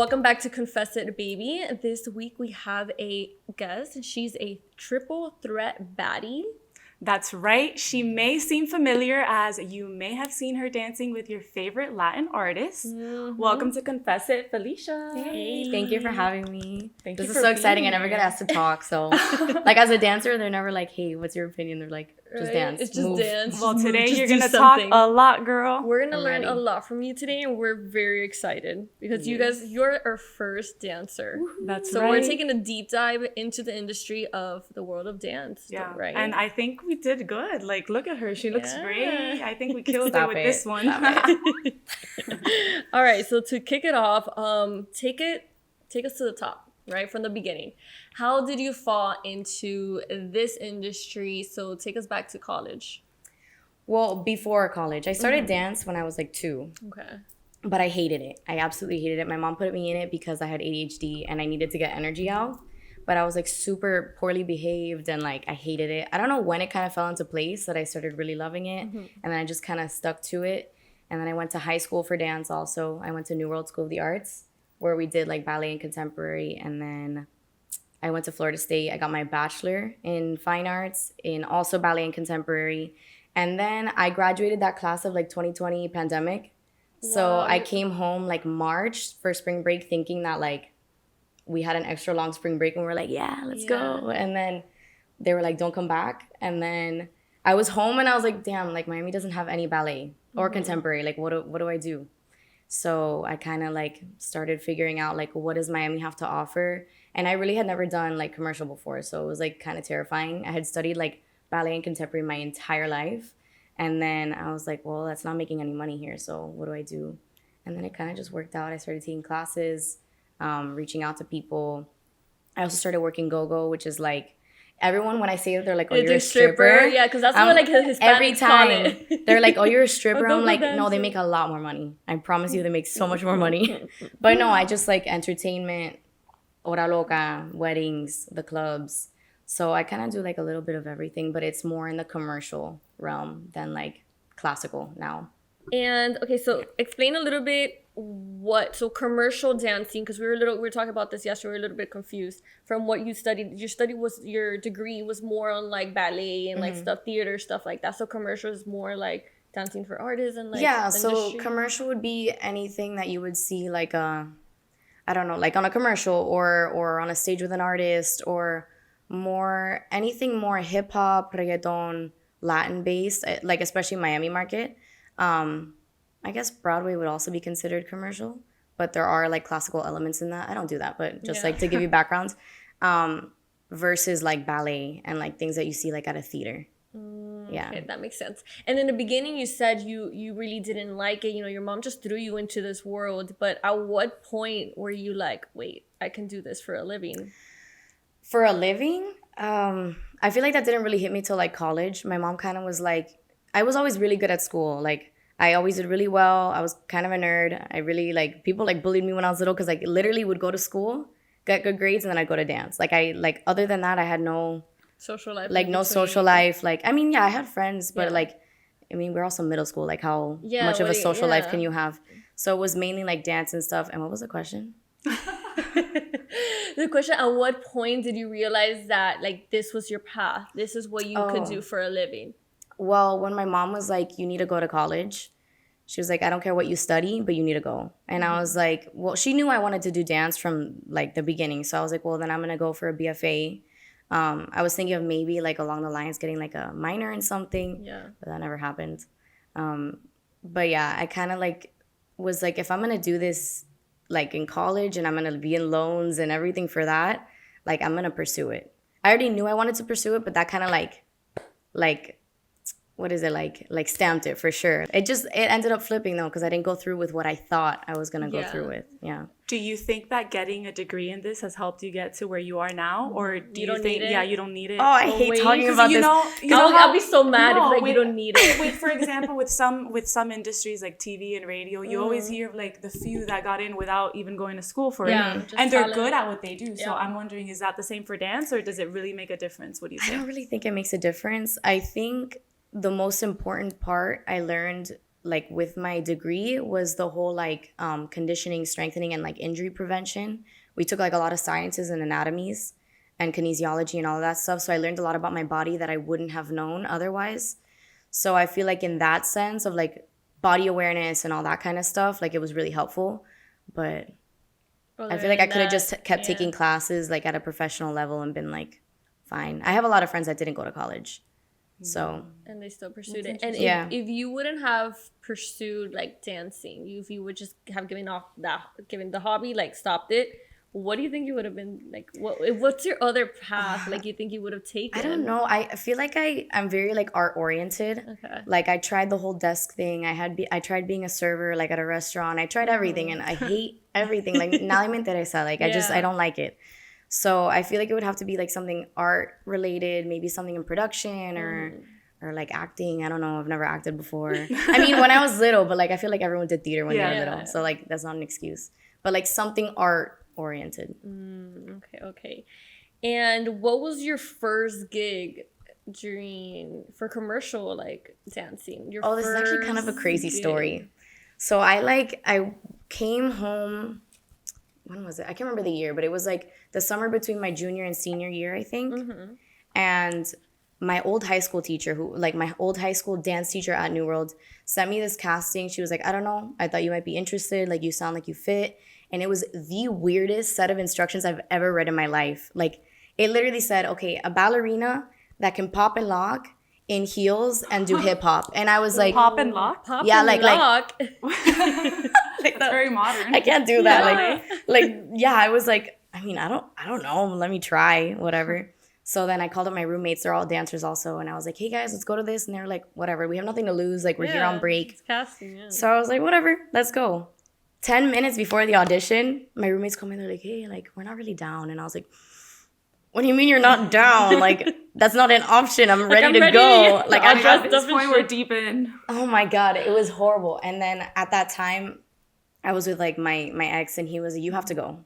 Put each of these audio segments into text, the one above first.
welcome back to Confess It, Baby. This week we have a guest. She's a triple threat baddie. That's right. She may seem familiar as you may have seen her dancing with your favorite Latin artists. Mm-hmm. Welcome to Confess It, Felicia. Hey, thank you for having me. This is so exciting. I never get asked to talk. So, like, as a dancer, they're never like, hey, what's your opinion? They're like, just dance. It's just dance. Well, today you're going to talk a lot, girl. We're going to learn a lot from you today, and we're very excited because you guys, you're our first dancer. That's right. So we're taking a deep dive into the industry of the world of dance. Yeah. Right. And I think we did good. Like, look at her. She looks great. I think we killed it with this one. All right. So to kick it off, take us to the top. Right from the beginning. How did you fall into this industry? So take us back to college. Well, before college, I started dance when I was like 2. Okay. But I hated it. I absolutely hated it. My mom put me in it because I had ADHD and I needed to get energy out. But I was like super poorly behaved and like I hated it. I don't know when it kind of fell into place that I started really loving it. And then I just kind of stuck to it. And then I went to high school for dance also. I went to New World School of the Arts, where we did like ballet and contemporary. And then I went to Florida State. I got my bachelor in fine arts in also ballet and contemporary. And then I graduated that class of like 2020 pandemic. Wow. So I came home like March for spring break thinking that like we had an extra long spring break and we were like, yeah, let's go. And then they were like, don't come back. And then I was home and I was like, damn, like Miami doesn't have any ballet or contemporary. Like what do I do? So I kind of like started figuring out like what does Miami have to offer? And I really had never done like commercial before. So it was like kind of terrifying. I had studied like ballet and contemporary my entire life. And then I was like, well, that's not making any money here. So what do I do? And then it kind of just worked out. I started taking classes, reaching out to people. I also started working go-go, which is like, everyone, when I say it, they're like, oh, you're a stripper. Yeah, because that's what like Hispanics every time call it. They're like, oh, you're a stripper. I'm like, no, they make a lot more money. I promise you, they make so much more money. But no, I just like entertainment, hora loca, weddings, the clubs. So I kind of do like a little bit of everything, but it's more in the commercial realm than like classical now. And okay, so explain a little bit so commercial dancing, because we were talking about this yesterday. We were a little bit confused from what you studied. Your degree was more on like ballet and like stuff, theater stuff like that. So commercial is more like dancing for artists and like So commercial would be anything that you would see like I don't know, like on a commercial or on a stage with an artist or anything more hip hop, reggaeton, Latin based, like especially Miami market. I guess Broadway would also be considered commercial, but there are like classical elements in that. I don't do that, but just like to give you background, versus like ballet and like things that you see like at a theater. Okay, that makes sense. And in the beginning, you said you really didn't like it. You know, your mom just threw you into this world. But at what point were you like, wait, I can do this for a living? For a living? I feel like that didn't really hit me till like college. My mom kind of was like, I was always really good at school. Like, I always did really well. I was kind of a nerd. I really like people like bullied me when I was little because like literally would go to school, get good grades, and then I'd go to dance. Like other than that, I had no social life. Like no social life. Like I mean, yeah, I had friends, but like I mean, we're also middle school. Like how much of a social life can you have? So it was mainly like dance and stuff. And what was the question? The question, at what point did you realize that like this was your path? This is what you could do for a living? Well, when my mom was like, you need to go to college, she was like, I don't care what you study, but you need to go. And I was like, well, she knew I wanted to do dance from like the beginning. So I was like, well, then I'm going to go for a BFA. I was thinking of maybe like along the lines getting like a minor in something. Yeah. But that never happened. But yeah, I kind of like was like, if I'm going to do this like in college and I'm going to be in loans and everything for that, like I'm going to pursue it. I already knew I wanted to pursue it, but that kind of like what is it like stamped it for sure. It ended up flipping though because I didn't go through with what I thought I was gonna go through with. Yeah. Do you think that getting a degree in this has helped you get to where you are now, or do you think you don't need it? Oh, I hate talking about this. I'll be so mad if like you don't need it. Wait, for example, with some industries like TV and radio, you always hear of like the few that got in without even going to school for it, and they're good at what they do. So I'm wondering, is that the same for dance, or does it really make a difference? What do you think? I don't really think it makes a difference. I think the most important part I learned like with my degree was the whole like conditioning, strengthening, and like injury prevention. We took like a lot of sciences and anatomies and kinesiology and all of that stuff. So I learned a lot about my body that I wouldn't have known otherwise. So I feel like in that sense of like body awareness and all that kind of stuff, like it was really helpful. But I feel like I could have just kept taking classes like at a professional level and been like, fine. I have a lot of friends that didn't go to college. So and they still pursued it. And if you wouldn't have pursued like dancing, if you would just have given the hobby, like stopped it, what do you think you would have been like? What's your other path like you think you would have taken? I don't know. I feel like I'm very like art oriented. Okay. Like I tried the whole desk thing. I tried being a server like at a restaurant. I tried everything and I hate everything. Like nada me interesa. Like I don't like it. So I feel like it would have to be like something art related, maybe something in production or like acting. I don't know. I've never acted before. I mean, when I was little, but like I feel like everyone did theater when they were little. So like that's not an excuse. But like something art oriented. Okay. And what was your first gig for commercial like dancing? This is actually kind of a crazy story. So I came home. When was it? I can't remember the year, but it was like the summer between my junior and senior year, I think. Mm-hmm. And my old high school teacher, my old high school dance teacher at New World, sent me this casting. She was like, I don't know. I thought you might be interested. Like, you sound like you fit. And it was the weirdest set of instructions I've ever read in my life. Like, it literally said, okay, a ballerina that can pop and lock in heels and do hip hop. And I was like, pop and lock? Pop and lock. Like that's very modern. I can't do that. Yeah. I was like, I mean, I don't know. Let me try, whatever. So then I called up my roommates. They're all dancers also. And I was like, hey guys, let's go to this. And they were like, whatever. We have nothing to lose. Like, we're here on break. It's casting, So I was like, whatever, let's go. 10 minutes before the audition, my roommates come in. They're like, hey, like, we're not really down. And I was like, what do you mean you're not down? Like, that's not an option. I'm ready to go. Like, at this point, we're deep in. Oh my God, it was horrible. And then at that time, I was with like my ex, and he was like, you have to go.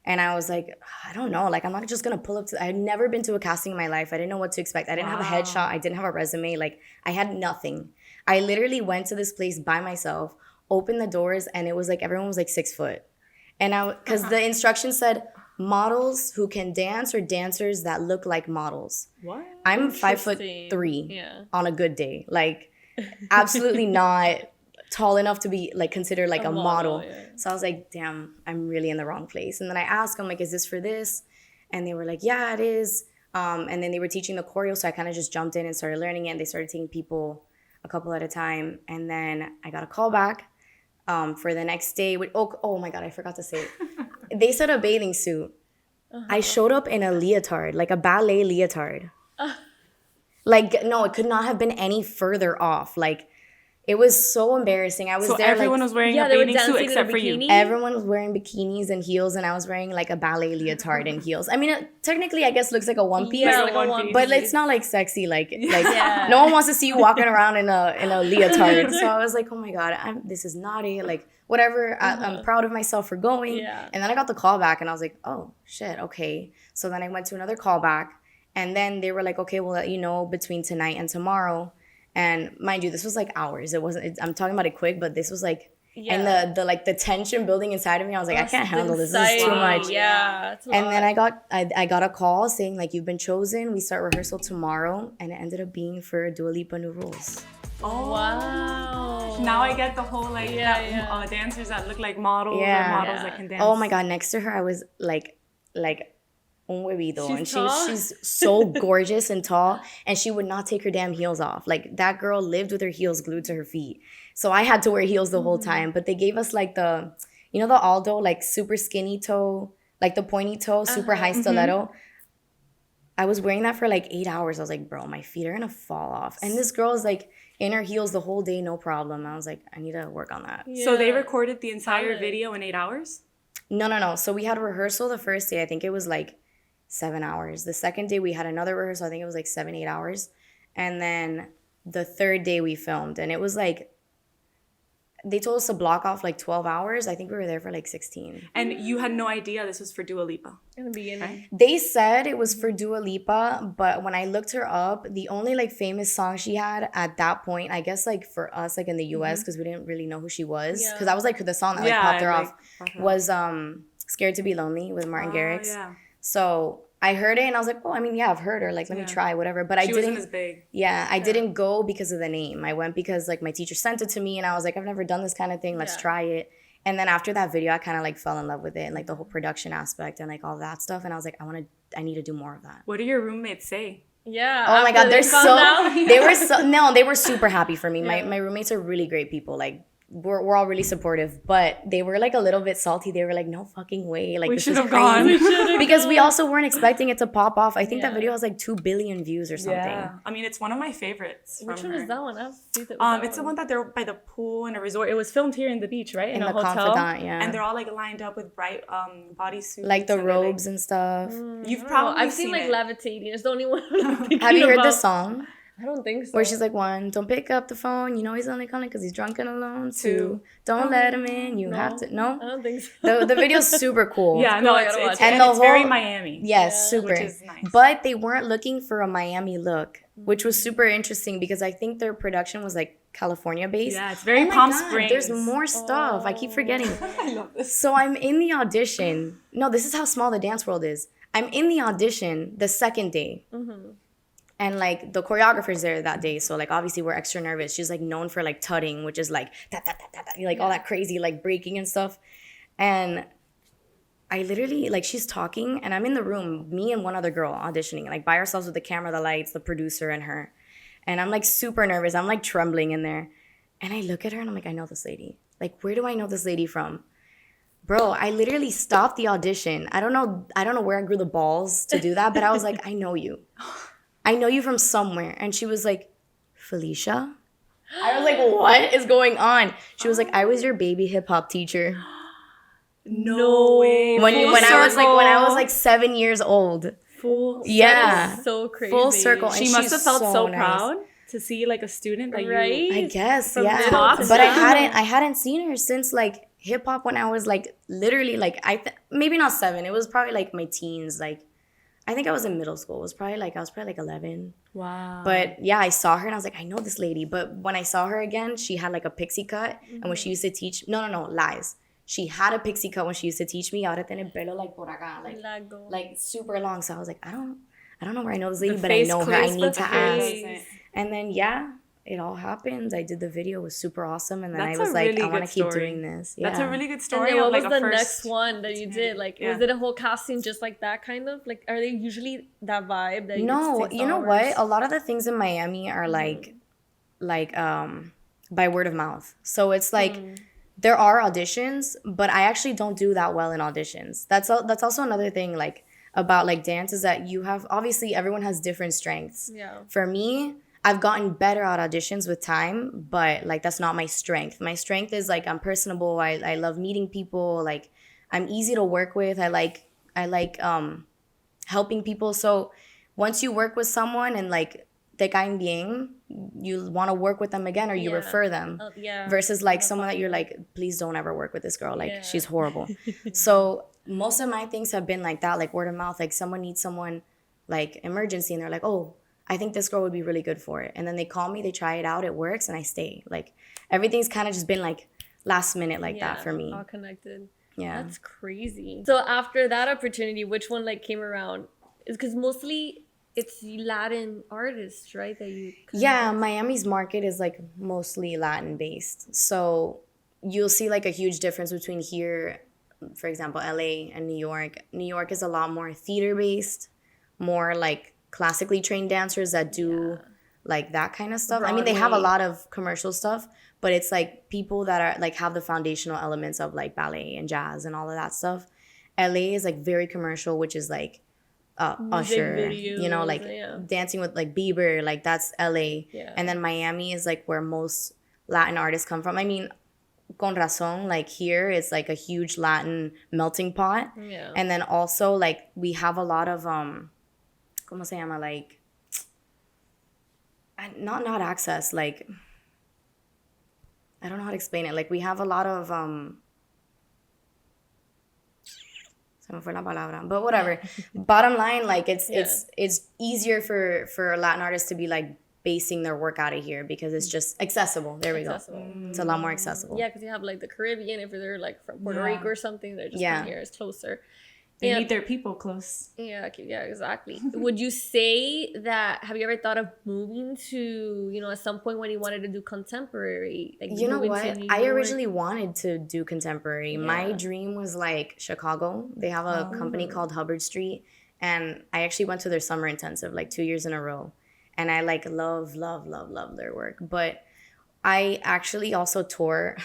And I was like, I don't know. Like, I'm not just going to pull up I had never been to a casting in my life. I didn't know what to expect. I didn't have a headshot. I didn't have a resume. Like, I had nothing. I literally went to this place by myself, opened the doors, and it was like everyone was like 6 foot. And because the instructions said models who can dance or dancers that look like models. What? I'm 5'3" on a good day. Like, absolutely not tall enough to be like considered like a model. Yeah. So I was like, damn, I'm really in the wrong place. And then I asked them, like, is this for this? And they were like, yeah, it is. And then they were teaching the choreo, so I kind of just jumped in and started learning it. And they started taking people a couple at a time. And then I got a call back for the next day. Oh my God, I forgot to say it. They said a bathing suit. I showed up in a leotard, like a ballet leotard. Like, no, it could not have been any further off. Like, it was so embarrassing. I was there. So everyone was wearing a bathing suit except for you. Everyone was wearing bikinis and heels, and I was wearing like a ballet leotard and heels. I mean, technically, I guess looks like a one piece. Yeah, like a one piece. But it's not like sexy. Like no one wants to see you walking around in a leotard. So I was like, oh my God, this is naughty. Like, whatever. I'm proud of myself for going. Yeah. And then I got the call back, and I was like, oh shit, okay. So then I went to another call back, and then they were like, okay, we'll let you know between tonight and tomorrow. And mind you, this was like hours. It wasn't. I'm talking about it quick, but this was like, and the tension building inside of me. I was like, I can't handle this. This is too much. Yeah. And then I got a call saying like, you've been chosen. We start rehearsal tomorrow, and it ended up being for Dua Lipa New Rules. Oh wow! Now I get the whole dancers that look like models or models that can dance. Oh my God! Next to her, I was like. Un huevito. And she's so gorgeous and tall, and she would not take her damn heels off. Like, that girl lived with her heels glued to her feet. So I had to wear heels the whole time. But they gave us like the Aldo, like super skinny toe, like the pointy toe, super high stiletto. I was wearing that for like 8 hours. I was like, bro, my feet are gonna fall off. And this girl is like in her heels the whole day, no problem. I was like, I need to work on that. Yeah. So they recorded the entire video in 8 hours? No. So we had a rehearsal the first day. I think it was like 7 hours. The second day we had another rehearsal. I think it was like 7-8 hours. And then the third day we filmed, and it was like they told us to block off like 12 hours. I think we were there for like 16. And you had no idea this was for Dua Lipa? In the beginning. Right? They said it was for Dua Lipa, but when I looked her up, the only like famous song she had at that point, I guess like for us like in the US, because we didn't really know who she was, because that was like the song that like popped her off, was Scared to Be Lonely with Martin Garrix. Yeah. So I heard it and I was like, oh, I mean, yeah, I've heard her. Like, let me try, whatever. But she wasn't as big. Yeah, I didn't go because of the name. I went because like my teacher sent it to me and I was like, I've never done this kind of thing. Let's try it. And then after that video, I kind of like fell in love with it and like the whole production aspect and like all that stuff. And I was like, I need to do more of that. What do your roommates say? Yeah. Oh my God, they were super happy for me. My roommates are really great people. Like, we're all really supportive, but they were like a little bit salty. They were like, no fucking way. Like, we this should is have crazy. gone. Because we also weren't expecting it to pop off. I think that video has like 2 billion views or something. Yeah. I mean, it's one of my favorites. Which one is that one? It's the one that they're by the pool in a resort. It was filmed here in the beach, right? In a hotel. Confidant, yeah. And they're all like lined up with bright bodysuits. Like the robes and stuff. You've probably I've seen like Levitating. It's the only one I'm thinking Have you heard about. the song? I don't think so. Where she's like, 1, don't pick up the phone. You know he's only calling because he's drunk and alone. 2, don't let him in. You have to. No? I don't think so. The video's super cool. Yeah, no, it's very Miami. Yes, super. Which is nice. But they weren't looking for a Miami look, which was super interesting because I think their production was like California based. Yeah, it's very Palm Springs. There's more stuff. I keep forgetting. I love this. So I'm in the audition. No, this is how small the dance world is. I'm in the audition the second day. And like the choreographer's there that day, so like obviously we're extra nervous. She's like known for like tutting, which is like like all that crazy like breaking and stuff. And I literally like she's talking and I'm in the room, me and one other girl auditioning, like by ourselves with the camera, the lights, the producer and her. And I'm like super nervous. I'm like trembling in there. And I look at her and I'm like, I know this lady. Like, where do I know this lady from? Bro, I literally stopped the audition. I don't know where I grew the balls to do that, but I was like, I know you. I know you from somewhere. And she was like, Felicia? I was like, what is going on? She was like, I was your baby hip hop teacher. No way. When I was like 7 years old. Full circle. So crazy. Full circle. And she must have felt so nice. Proud to see like a student that right? I guess, From yeah. But I hadn't seen her since like hip hop when I was like literally like maybe not 7. It was probably like my teens, like I think I was in middle school. I was probably like 11. Wow. But yeah, I saw her and I was like, I know this lady. But when I saw her again, she had like a pixie cut. And when she used to teach, no, lies. She had a pixie cut when she used to teach me. Ahora tiene pelo like por acá, like super long. So I was like, I don't know where I know this lady, but I know her. I need to ask. And then yeah, it all happened. I did the video. It was super awesome. And then I was like, I want to keep doing this. Yeah. That's a really good story. And then what was the first next one that you did? Like, was it a whole casting just like that kind of? Like, are they usually that vibe? That no, you know what? A lot of the things in Miami are like by word of mouth. So it's like there are auditions, but I actually don't do that well in auditions. That's also another thing like about like dance is that you have obviously everyone has different strengths. Yeah. For me, I've gotten better at auditions with time, but like that's not my strength. My strength is like I'm personable. I love meeting people. Like I'm easy to work with. I like helping people. So once you work with someone and like te caen bien, you want to work with them again or you refer them. Versus like someone that you're like, please don't ever work with this girl. Like she's horrible. So most of my things have been like that, like word of mouth. Like someone needs someone like emergency and they're like, oh, I think this girl would be really good for it. And then they call me, they try it out, it works, and I stay. Like, everything's kind of just been, like, last minute like that for me. All connected. Yeah. That's crazy. So after that opportunity, which one, like, came around? Because mostly it's Latin artists, right? That you... Yeah, Miami's market is, like, mostly Latin-based. So you'll see, like, a huge difference between here, for example, LA and New York. New York is a lot more theater-based, more, like... classically trained dancers that do like that kind of stuff. Broadway. I mean, they have a lot of commercial stuff, but it's like people that are like have the foundational elements of like ballet and jazz and all of that stuff. LA is like very commercial, which is like Usher, videos, you know, like dancing with like Bieber, like that's LA. Yeah. And then Miami is like where most Latin artists come from. I mean, con razón, like here it's like a huge Latin melting pot. Yeah. And then also like we have a lot of ¿cómo se llama? Like, not access, like, I don't know how to explain it. Like we have a lot of se me fue la palabra, but whatever. Bottom line, like it's easier for a Latin artist to be like basing their work out of here because it's just accessible. There we go. It's a lot more accessible. Yeah, because you have like the Caribbean. If they're like from Puerto Rico or something, they're just from here. It's closer. They need their people close. Yeah, exactly. Would you say that, have you ever thought of moving to, you know, at some point when you wanted to do contemporary? Like, you know what? I originally wanted to do contemporary. Yeah. My dream was like Chicago. They have a company called Hubbard Street. And I actually went to their summer intensive like 2 years in a row. And I like love their work. But I actually also tour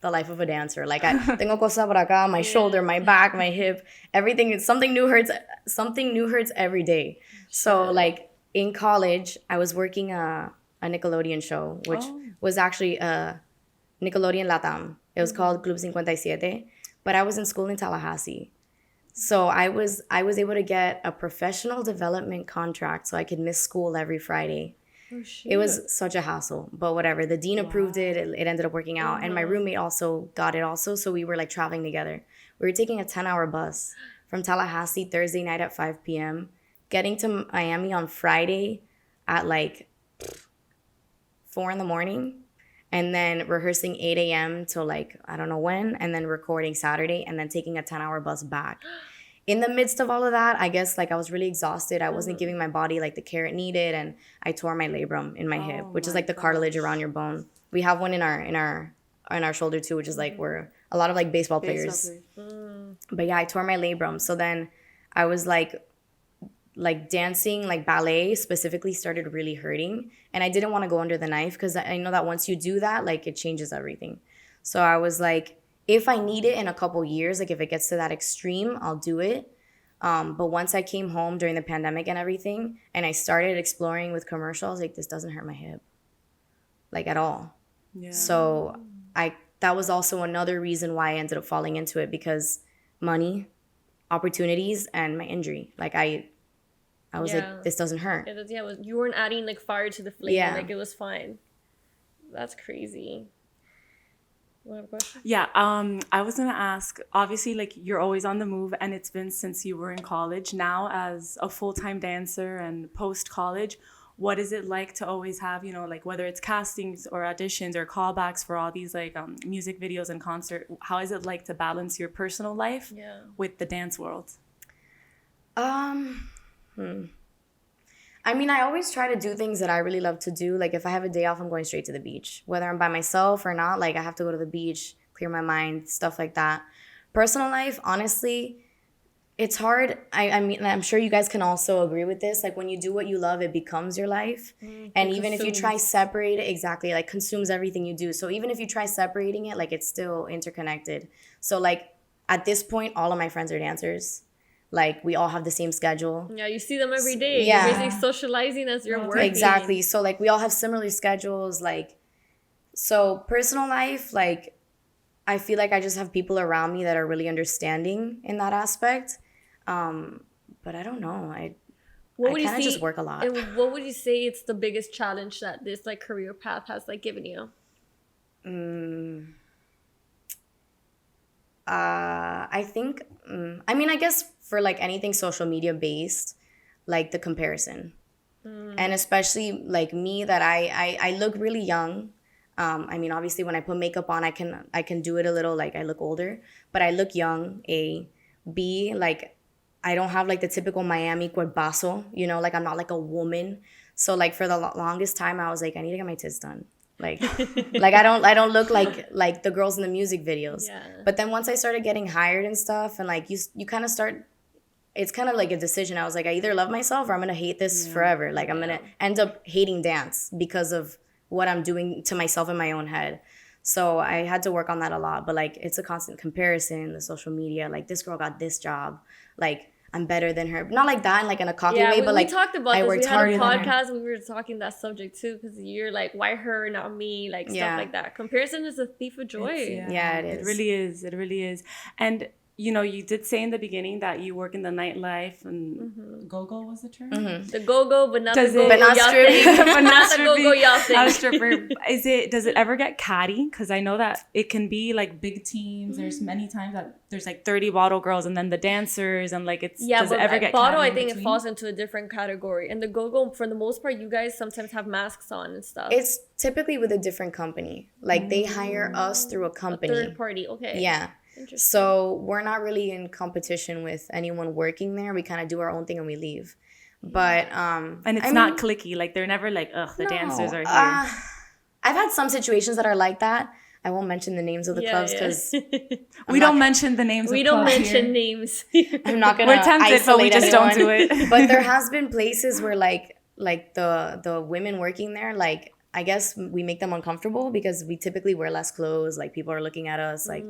the life of a dancer. Like I tengo cosas por acá, my shoulder, my back, my hip, everything. Something new hurts every day. So like in college, I was working a Nickelodeon show, which was actually a Nickelodeon Latam. It was called Club 57. But I was in school in Tallahassee. So I was able to get a professional development contract so I could miss school every Friday. Oh, it was such a hassle, but whatever. The dean approved it. It ended up working out. And my roommate also got it also. So we were like traveling together. We were taking a 10-hour bus from Tallahassee Thursday night at 5 p.m., getting to Miami on Friday at like 4 in the morning, and then rehearsing 8 a.m. till like, I don't know when, and then recording Saturday, and then taking a 10-hour bus back. In the midst of all of that, I guess like I was really exhausted. I wasn't giving my body like the care it needed, and I tore my labrum in my hip, which is like the cartilage around your bone. We have one in our shoulder too, which is like where a lot of like baseball players. But yeah, I tore my labrum. So then I was like dancing, like ballet specifically started really hurting, and I didn't want to go under the knife because I know that once you do that, like it changes everything. So I was like, if I need it in a couple years, like if it gets to that extreme, I'll do it. But once I came home during the pandemic and everything, and I started exploring with commercials, like this doesn't hurt my hip, like at all. Yeah. So that was also another reason why I ended up falling into it, because money, opportunities, and my injury. Like I was like, this doesn't hurt. You weren't adding like fire to the flame. Yeah. Like it was fine. That's crazy. Yeah, I was gonna ask, obviously like you're always on the move, and it's been since you were in college. Now as a full-time dancer and post-college, what is it like to always have, you know, like whether it's castings or auditions or callbacks for all these like music videos and concert, how is it like to balance your personal life with the dance world? I mean, I always try to do things that I really love to do. Like if I have a day off, I'm going straight to the beach. Whether I'm by myself or not, like I have to go to the beach, clear my mind, stuff like that. Personal life, honestly, it's hard. I mean, I'm sure you guys can also agree with this. Like when you do what you love, it becomes your life. And even if you try separate it, exactly, like consumes everything you do. So even if you try separating it, like it's still interconnected. So like at this point, all of my friends are dancers. Like we all have the same schedule. Yeah, you see them every day. Yeah. You're basically socializing as you're working. Exactly. So like we all have similar schedules. Like, so personal life, like I feel like I just have people around me that are really understanding in that aspect. But I don't know. I kind of just work a lot. And what would you say it's the biggest challenge that this like career path has like given you? I think, I mean, I guess for like anything social media based, like the comparison. And especially like me, that I look really young. I mean, obviously when I put makeup on, I can do it a little, like I look older, but I look young. A, B, like I don't have like the typical Miami cuerpazo, you know, like I'm not like a woman. So like for the longest time, I was like, I need to get my tits done. Like I don't look like the girls in the music videos. Yeah. But then once I started getting hired and stuff, and like you kind of start, it's kind of like a decision. I was like, I either love myself or I'm gonna hate this forever. Like I'm gonna end up hating dance because of what I'm doing to myself in my own head. So I had to work on that a lot. But like it's a constant comparison, the social media, like this girl got this job, like I'm better than her. Not like that, like in a cocky way, but like we talked about this. We had a podcast. We were talking that subject too, because you're like, why her, not me, like stuff like that. Comparison is a thief of joy. Yeah, it is. It really is. It really is. And you know, you did say in the beginning that you work in the nightlife and go-go was the term? The go-go, but not the go-go but not yacht stripping. thing. But not the go-go yacht thing. Not a stripper. Does it ever get catty? Because I know that it can be like big teams. There's many times that there's like 30 bottle girls and then the dancers and like it's, does it ever get bottle, catty I think it falls into a different category. And the go-go, for the most part, you guys sometimes have masks on and stuff. It's typically with a different company. Like they hire us through a company. Third party, okay. Yeah. So we're not really in competition with anyone working there. We kind of do our own thing and we leave. But and it's not cliquey. Like they're never like, ugh, the dancers are here. I've had some situations that are like that. I won't mention the names of the clubs because we don't mention the names. We don't mention names. I'm not gonna. We're tempted, but we just don't do it. But there has been places where like the women working there, like I guess we make them uncomfortable because we typically wear less clothes. Like people are looking at us like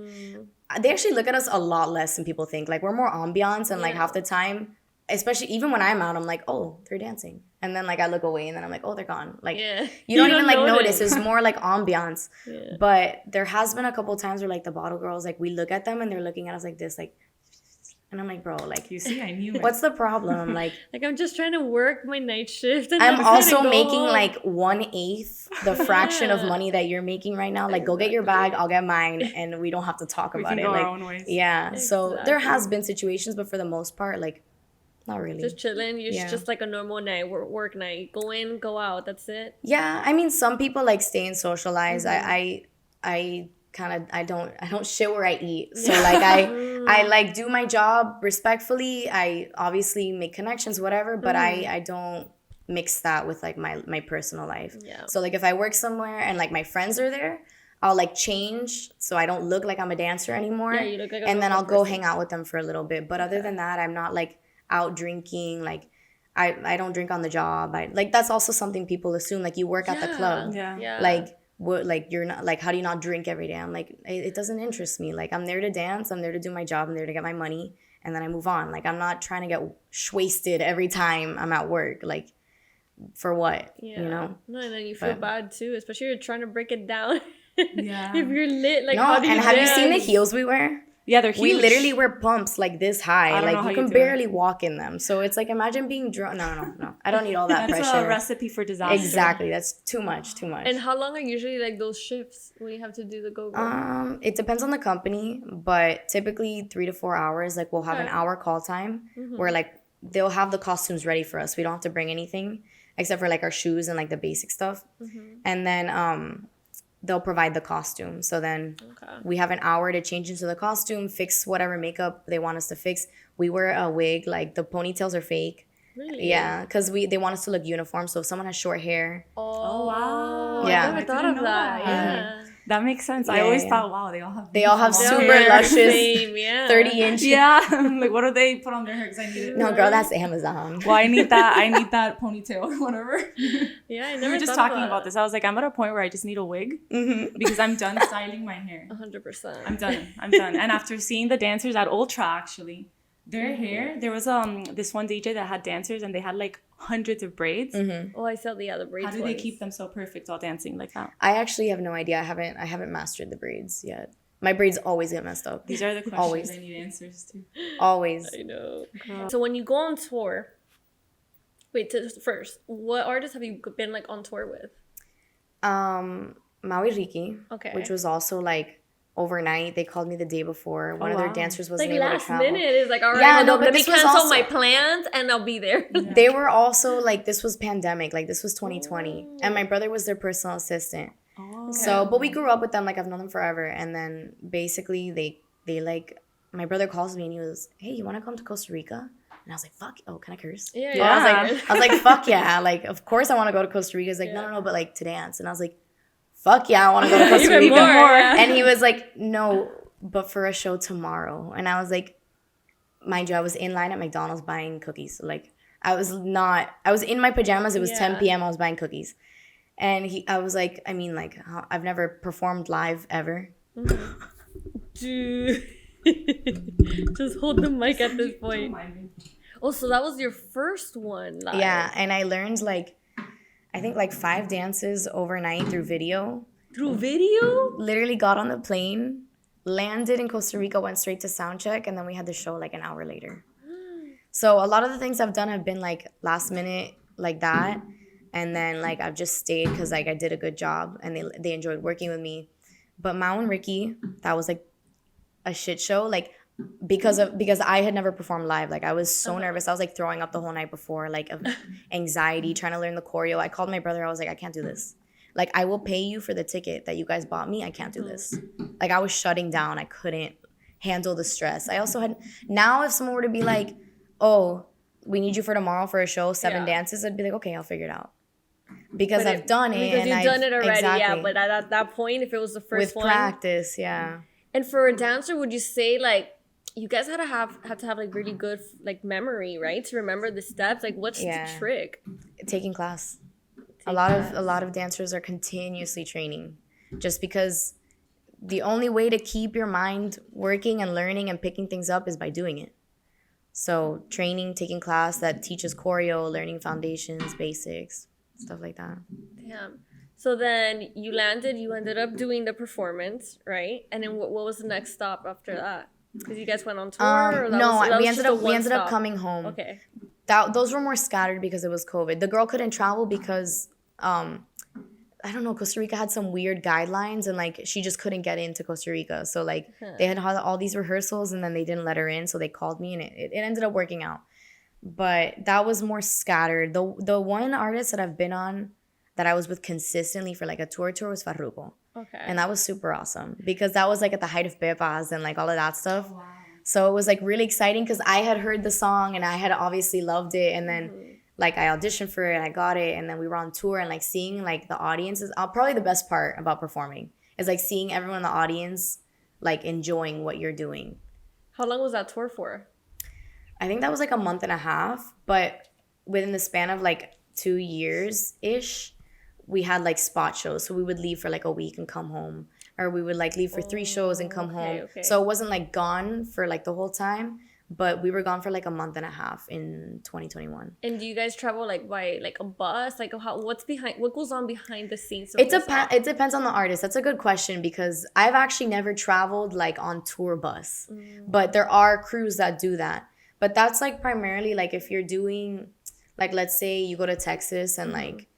they actually look at us a lot less than people think. Like we're more ambiance and like half the time, especially even when I'm out, I'm like, oh, they're dancing. And then like I look away and then I'm like, oh, they're gone. Like you don't even like notice. It's more like ambiance. But there has been a couple times where like the bottle girls, like we look at them and they're looking at us like this, like, and I'm like, bro, like you see, I knew it. What's the problem? Like I'm just trying to work my night shift. And I'm also making like 1/8 the fraction of money that you're making right now. Like, go get your bag, I'll get mine, and we don't have to talk about it. Go like, our own ways. Yeah. So there has been situations, but for the most part, like, not really. Just chilling. You're just like a normal night, work night. Go in, go out. That's it. Yeah. I mean, some people like stay and socialize. I don't shit where I eat. So like I like do my job respectfully. I obviously make connections, whatever, but I don't mix that with like my personal life. Yeah. So like if I work somewhere and like my friends are there, I'll like change so I don't look like I'm a dancer anymore. Yeah, you look like and then I'll go hang out with them for a little bit. But other than that, I'm not like out drinking. Like I don't drink on the job. Like that's also something people assume. Like you work at the club. Yeah. Like what, like you're not like, how do you not drink every day? I'm like, it doesn't interest me. Like I'm there to dance, I'm there to do my job, I'm there to get my money, and then I move on. Like I'm not trying to get wasted every time I'm at work. Like for what? You know? No, and then you feel bad too, especially if you're trying to break it down. Yeah. If you're lit, like no, how do you and have you seen the heels we wear? Yeah, they're huge. We literally wear pumps like this high. Like you can barely walk in them. So it's like, imagine being drunk. No. I don't need all that pressure. That's a recipe for disaster. Exactly. That's too much. And how long are usually like those shifts when you have to do the go-go? It depends on the company, but typically 3 to 4 hours. Like we'll have an hour call time where like they'll have the costumes ready for us. We don't have to bring anything except for like our shoes and like the basic stuff. And then they'll provide the costume. So then we have an hour to change into the costume, fix whatever makeup they want us to fix. We wear a wig, like the ponytails are fake. Really? Yeah, because they want us to look uniform. So if someone has short hair. Oh wow. Yeah. I never thought of that. Yeah. That makes sense. I always thought, wow, they all have super luscious, 30-inch. Yeah. Like, what do they put on their hair? Because I need it. No, girl, that's Amazon. Well, I need that ponytail or whatever. Yeah, I never. We were just talking about this. I was like, I'm at a point where I just need a wig because I'm done styling my hair. 100%. I'm done. And after seeing the dancers at Ultra, actually, their hair, there was this one DJ that had dancers and they had like hundreds of braids. Oh, I saw the braids. How do they keep them so perfect while dancing like that? I actually have no idea. I haven't mastered the braids yet. My braids always get messed up. These are the questions I need answers to. Always. I know. So when you go on tour, first, what artists have you been like on tour with? Maui Ricky. Okay. Which was also like overnight. They called me the day before. One of their dancers wasn't able to travel. Last minute is like, all right, let me cancel my plans and I'll be there. Yeah. They were also like, this was pandemic. Like this was 2020. And my brother was their personal assistant. Oh, okay. So, but we grew up with them. Like I've known them forever. And then basically they like, my brother calls me and he was, hey, you want to come to Costa Rica? And I was like, fuck. Oh, can I curse? Yeah. I was like, fuck yeah. Like, of course I want to go to Costa Rica. He's like, no, but like to dance. And I was like, fuck yeah, I want to go to Costa Rica. And he was like, no, but for a show tomorrow. And I was like, mind you, I was in line at McDonald's buying cookies. Like, I was in my pajamas. It was 10 p.m. I was buying cookies. And I was like, I mean, like, I've never performed live ever. Dude. Just hold the mic at this point. Oh, so that was your first one live. Yeah, and I learned like, I think like 5 dances overnight through video. Through video? Literally got on the plane, landed in Costa Rica, went straight to sound check, and then we had the show like an hour later. So a lot of the things I've done have been like last minute like that. And then like I've just stayed because like I did a good job and they enjoyed working with me. But Mao and Ricky, that was like a shit show. Like because I had never performed live. Like I was so nervous. I was like throwing up the whole night before, like of anxiety, trying to learn the choreo. I called my brother. I was like, I can't do this. Like I will pay you for the ticket that you guys bought me. I can't do this. Like I was shutting down. I couldn't handle the stress. I also had, now if someone were to be like, oh, we need you for tomorrow for a show, 7 dances, I'd be like, okay, I'll figure it out. Because I've done it. Because you've done it already, yeah. But at that point, if it was the first one. With practice, yeah. And for a dancer, would you say, like, you guys had to have like really good like memory, right? To remember the steps. Like, what's the trick? Taking class. A lot of dancers are continuously training. Just because the only way to keep your mind working and learning and picking things up is by doing it. So training, taking class that teaches choreo, learning foundations, basics, stuff like that. Damn. So then you ended up doing the performance, right? And then what was the next stop after that? Because you guys went on tour? We ended up coming home. Okay. Those were more scattered because it was COVID. The girl couldn't travel because, I don't know, Costa Rica had some weird guidelines and like she just couldn't get into Costa Rica. So like they had all these rehearsals and then they didn't let her in. So they called me and it ended up working out. But that was more scattered. The one artist that I've been on that I was with consistently for like a tour was Farruko. Okay. And that was super awesome because that was like at the height of Pepas and like all of that stuff. Oh, wow. So it was like really exciting because I had heard the song and I had obviously loved it. And then like I auditioned for it, I got it, and then we were on tour and like seeing like the audience is probably the best part about performing is like seeing everyone in the audience like enjoying what you're doing. How long was that tour for? I think that was like a month and a half, but within the span of like 2 years-ish, we had like spot shows. So we would leave for like a week and come home, or we would like leave for 3 shows and come home. Okay. So it wasn't like gone for like the whole time. But we were gone for like a month and a half in 2021. And do you guys travel like by like a bus? Like what goes on behind the scenes? It depends on the artist. That's a good question because I've actually never traveled like on tour bus. But there are crews that do that. But that's like primarily like if you're doing like, let's say you go to Texas and like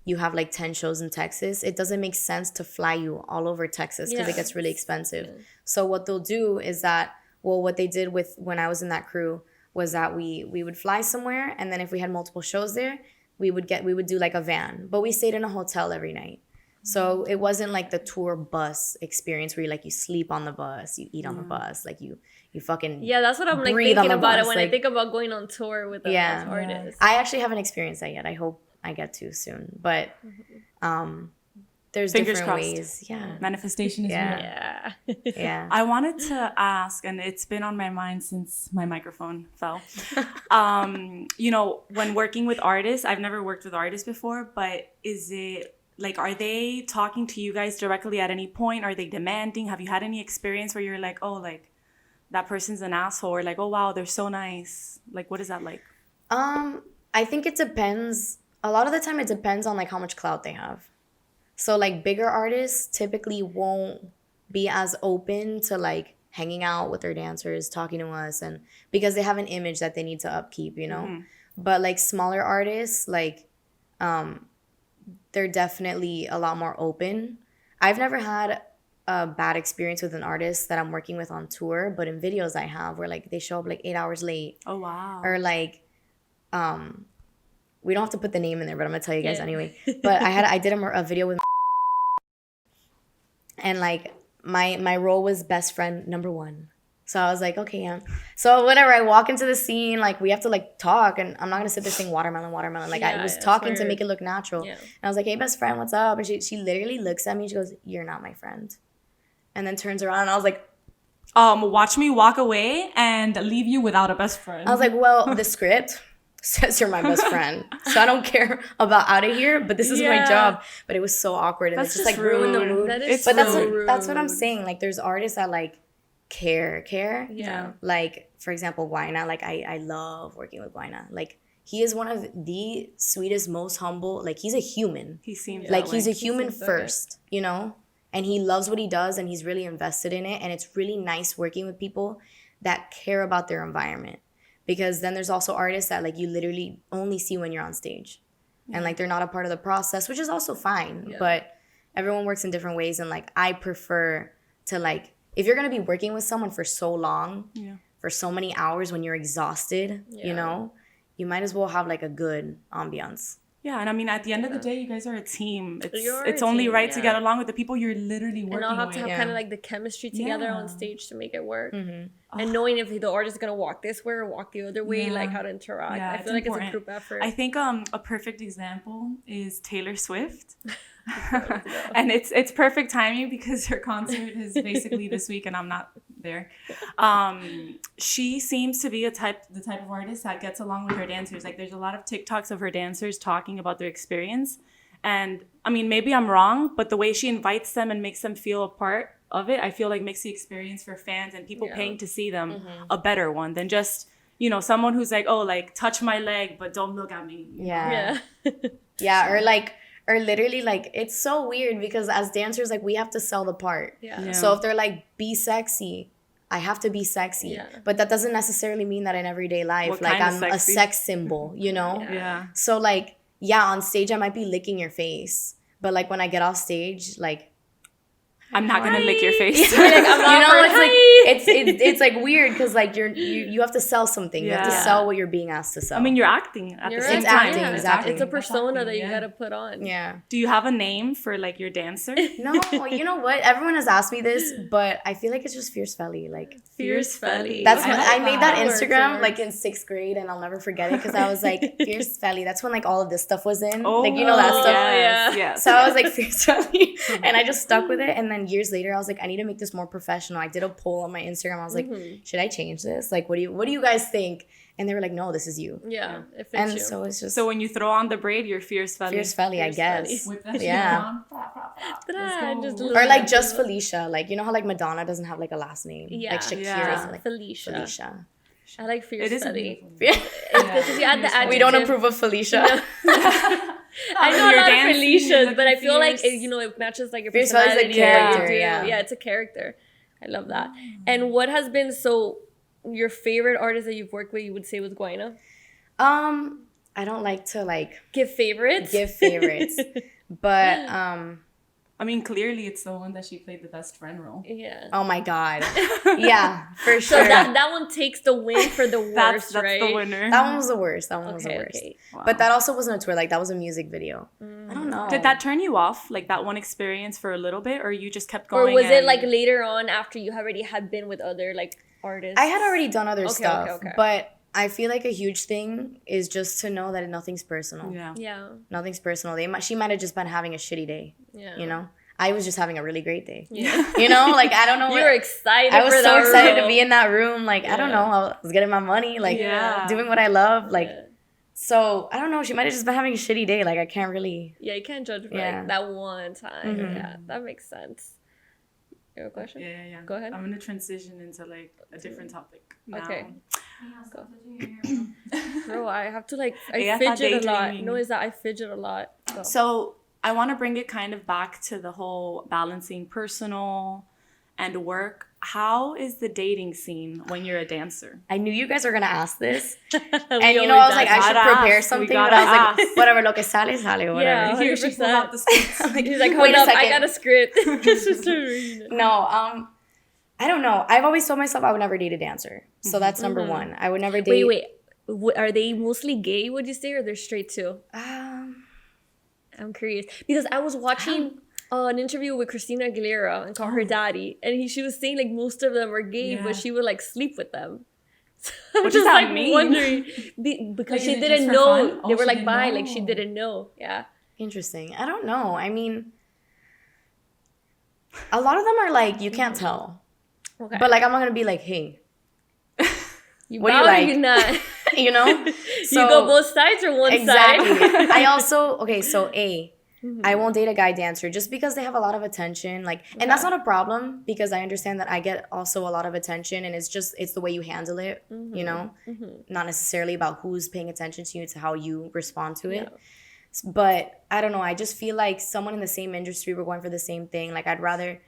you have like 10 shows in Texas, it doesn't make sense to fly you all over Texas because it gets really expensive. Yeah. So what they'll do is that, well, what they did with when I was in that crew was that we would fly somewhere, and then if we had multiple shows there, we would do like a van, but we stayed in a hotel every night. So it wasn't like the tour bus experience where you sleep on the bus, you eat on the bus, like you fucking that's what I'm like thinking about it when I think about going on tour with an artist. I actually haven't experienced that yet. I hope I get to soon, but there's Fingers different crossed. Ways. Yeah. Manifestation is real. Yeah. I wanted to ask, and it's been on my mind since my microphone fell. When working with artists, I've never worked with artists before, but is it like, are they talking to you guys directly at any point? Are they demanding? Have you had any experience where you're like, oh, like that person's an asshole, or like, oh, wow, they're so nice? Like, what is that like? I think it depends. A lot of the time it depends on like how much clout they have. So, like, bigger artists typically won't be as open to, like, hanging out with their dancers, talking to us, and because they have an image that they need to upkeep, you know? But, like, smaller artists, like, they're definitely a lot more open. I've never had a bad experience with an artist that I'm working with on tour, but in videos I have where, like, they show up, like, 8 hours late. Oh, wow. Or, like, we don't have to put the name in there, but I'm going to tell you guys anyway. But I did a video with and like my role was best friend number 1. So I was like, okay, yeah. So whatever, I walk into the scene, like we have to like talk, and I'm not gonna sit there saying watermelon. Like I was talking to make it look natural. Yeah. And I was like, hey, best friend, what's up? And she literally looks at me, she goes, you're not my friend. And then turns around and I was like, watch me walk away and leave you without a best friend. I was like, well, the script says you're my best friend, so I don't care about out of here, but this is my job. But it was so awkward, and it's just like ruined the mood. That's what I'm saying. Like, there's artists that like care. Yeah. Like, for example, Guaynaa. Like, I love working with Guaynaa. Like, he is one of the sweetest, most humble. Like, he's a human. He seems like he's a human first, you know. and he loves what he does and he's really invested in it. And it's really nice working with people that care about their environment, because then there's also artists that like you literally only see when you're on stage, and like they're not a part of the process, which is also fine. But everyone works in different ways, and like I prefer to like, if you're gonna be working with someone for so long, for so many hours when you're exhausted, you know, you might as well have like a good ambiance. Yeah, and I mean, at the end of the day, you guys are a team. It's only right to get along with the people you're literally working with. And I'll have to have kind of like the chemistry together on stage to make it work. And knowing if the artist is going to walk this way or walk the other way, like how to interact. I feel like it's a group effort. I think a perfect example is Taylor Swift. And it's perfect timing because her concert is basically this week and I'm not there. She seems to be the type of artist that gets along with her dancers. Like there's a lot of TikToks of her dancers talking about their experience, and I mean, maybe I'm wrong, but the way she invites them and makes them feel a part of it, I feel like makes the experience for fans and people paying to see them a better one than just, you know, someone who's like, oh, like touch my leg but don't look at me. Or literally, like, it's so weird because as dancers, like, we have to sell the part. So if they're like, be sexy, I have to be sexy. But that doesn't necessarily mean that in everyday life, like, I'm a sex symbol, you know? So, like, on stage, I might be licking your face. But, like, when I get off stage, like, I'm not gonna lick your face. Like, I'm not it's like weird because like you have to sell something. You have to sell what you're being asked to sell. I mean, you're acting at the same time. Exactly. It's a persona that you gotta put on. Yeah. Do you have a name for like your dancer? No, you know what? Everyone has asked me this, but I feel like it's just Fierce Feli. Like Fierce Feli. That's when I made that Instagram like in 6th grade, and I'll never forget it because I was like Fierce Feli. That's when like all of this stuff was in. Like you know that stuff. Yeah. So I was like Fierce Feli, and I just stuck with it. And then years later, I was like, I need to make this more professional. I did a poll on my Instagram. I was like, should I change this? Like, what do you guys think? And they were like, no, this is you. Yeah, it fits and you. so it's just so when you throw on the braid, you're Fierce Feli. Fierce Feli, I guess. With that or like just Felicia. Like you know how like Madonna doesn't have like a last name. Yeah, like Shakira. Like Felicia. I like Fierce Feli. Because you add the adjective. We don't approve of Felicia. I know a lot of Felicias, but I feel like it matches like your personality. Fierce Feli's a character. Yeah, it's a character. I love that. And what has been your favorite artist that you've worked with? You would say was Guaynaa. I don't like to like give favorites, but I mean, clearly it's the one that she played the best friend role. Yeah. Oh my God. Yeah, for sure. So that one takes the win for the worst, that's right? the winner. That one was the worst. Okay. Wow. But that also wasn't a tour. Like that was a music video. I don't know. Did that turn you off, like that one experience for a little bit, or you just kept going? Or was it like later on after you already had been with other like artists? I had already done other stuff, okay. But I feel like a huge thing is just to know that nothing's personal. Yeah. Nothing's personal. She might have just been having a shitty day. Yeah. You know? I was just having a really great day. Yeah. You know? Like, I don't know. You were excited. I was so excited to be in that room. Like, I don't know. I was getting my money. Like, doing what I love. Like, so, I don't know. She might have just been having a shitty day. Like, I can't really. Yeah, you can't judge for like that one time. Yeah, that makes sense. You have a question? Yeah. Go ahead. I'm going to transition into like a different topic now. Okay. Bro, I have to like, I fidget a lot. No, is that I fidget a lot. So I want to bring it kind of back to the whole balancing personal and work. How is the dating scene when you're a dancer? I knew you guys were going to ask this. And I was like, I should prepare something. But I was like, whatever, lo que sale, sale, whatever. Yeah, Here she pulled out the script. He's like, hold up, I got a script. No, I don't know. I've always told myself I would never date a dancer. So that's number one. I would never date. Wait. Are they mostly gay, would you say, or they're straight too? I'm curious. Because I was watching an interview with Christina Aguilera and called her daddy. And she was saying like most of them were gay, but she would like sleep with them. So what does that mean? Wondering. Because like, she didn't know. They were like bi, like she didn't know. Yeah. Interesting. I don't know. I mean, a lot of them are like, you can't tell. Okay. But like, I'm not going to be like, hey. What do you like? You not? You know? So, you go both sides or one side? I also, I won't date a guy dancer just because they have a lot of attention. Like, and that's not a problem because I understand that I get also a lot of attention and it's the way you handle it, you know? Not necessarily about who's paying attention to you, it's how you respond to it. But I don't know. I just feel like someone in the same industry, we're going for the same thing. Like I'd rather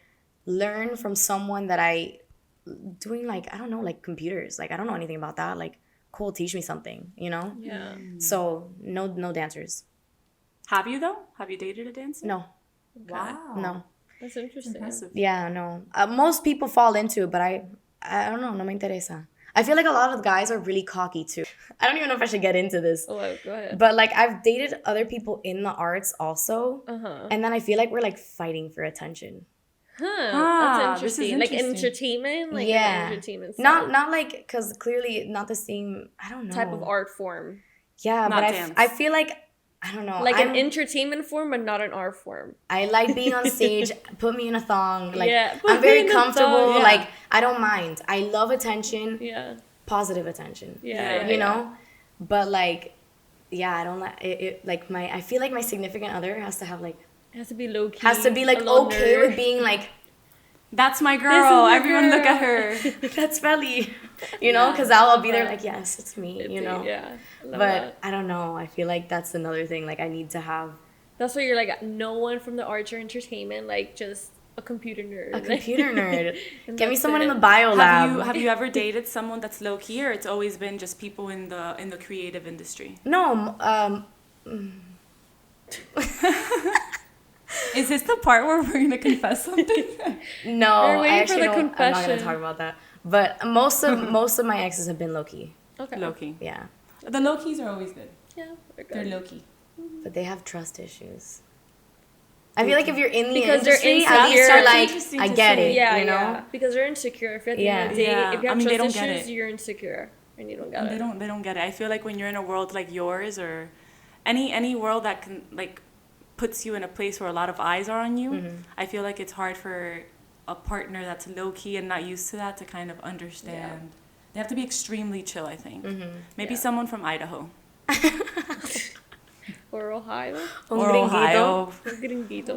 learn from someone that doing like, I don't know, like computers. Like I don't know anything about that. Like cool, teach me something, you know? Yeah. So no dancers. Have you though? Have you dated a dancer? No. Wow. No. That's interesting. Impressive. Yeah, no. Most people fall into it, but I don't know. No me interesa. I feel like a lot of guys are really cocky too. I don't even know if I should get into this. Oh, go ahead. But like I've dated other people in the arts also. Uh-huh. And then I feel like we're like fighting for attention. That's interesting. This is Like interesting. entertainment? Like Yeah. entertainment Not like, because clearly not the same, I don't know. type of art form. Yeah, Not but dance. I feel like, I don't know. Like an entertainment form, but not an art form. I like being on stage. Put me in a thong. Like Yeah, I'm put very me in a comfortable. thong, yeah. Like I don't mind. I love attention. Yeah. Positive attention. Yeah. You know? But like, yeah, I don't like it. Like I feel like my significant other has to have like, It has to be low key. has to be like a little okay nerd. with being like, That's my girl. my Everyone look at girl. her. that's Feli. You know? Because I'll be there like, yes, it's me. You know? Yeah. I love But that. I don't know. I feel like that's another thing. Like I need to have That's why you're like no one from the arts or entertainment, like just a computer nerd. a computer nerd. And Get me that's someone in it. the bio lab. Have you ever dated someone that's low key, or it's always been just people in the creative industry? No, Is this the part where we're gonna confess something? no. We're I waiting for actually the don't. I'm not gonna confession. talk about that. But most of my exes have been low key. Okay. Low key. Yeah, The low keys are always good. Yeah. We're They're good. low key. but they have trust issues. I feel like if you're in the Because they're industry, at least insecure. you're like, Interesting I to get say. it. Yeah, you know. yeah. Because they're insecure. If you're at the Yeah. end of the day, Yeah. if you have I mean, they trust don't get issues, it. you're insecure and you don't get They it. don't get it. I feel like when you're in a world like yours, or any world that can like puts you in a place where a lot of eyes are on you, I feel like it's hard for a partner that's low key and not used to that to kind of understand. They have to be extremely chill, I think. Maybe Yeah. someone from Idaho Or Ohio. Un or gringuito. Ohio, Un gringuito.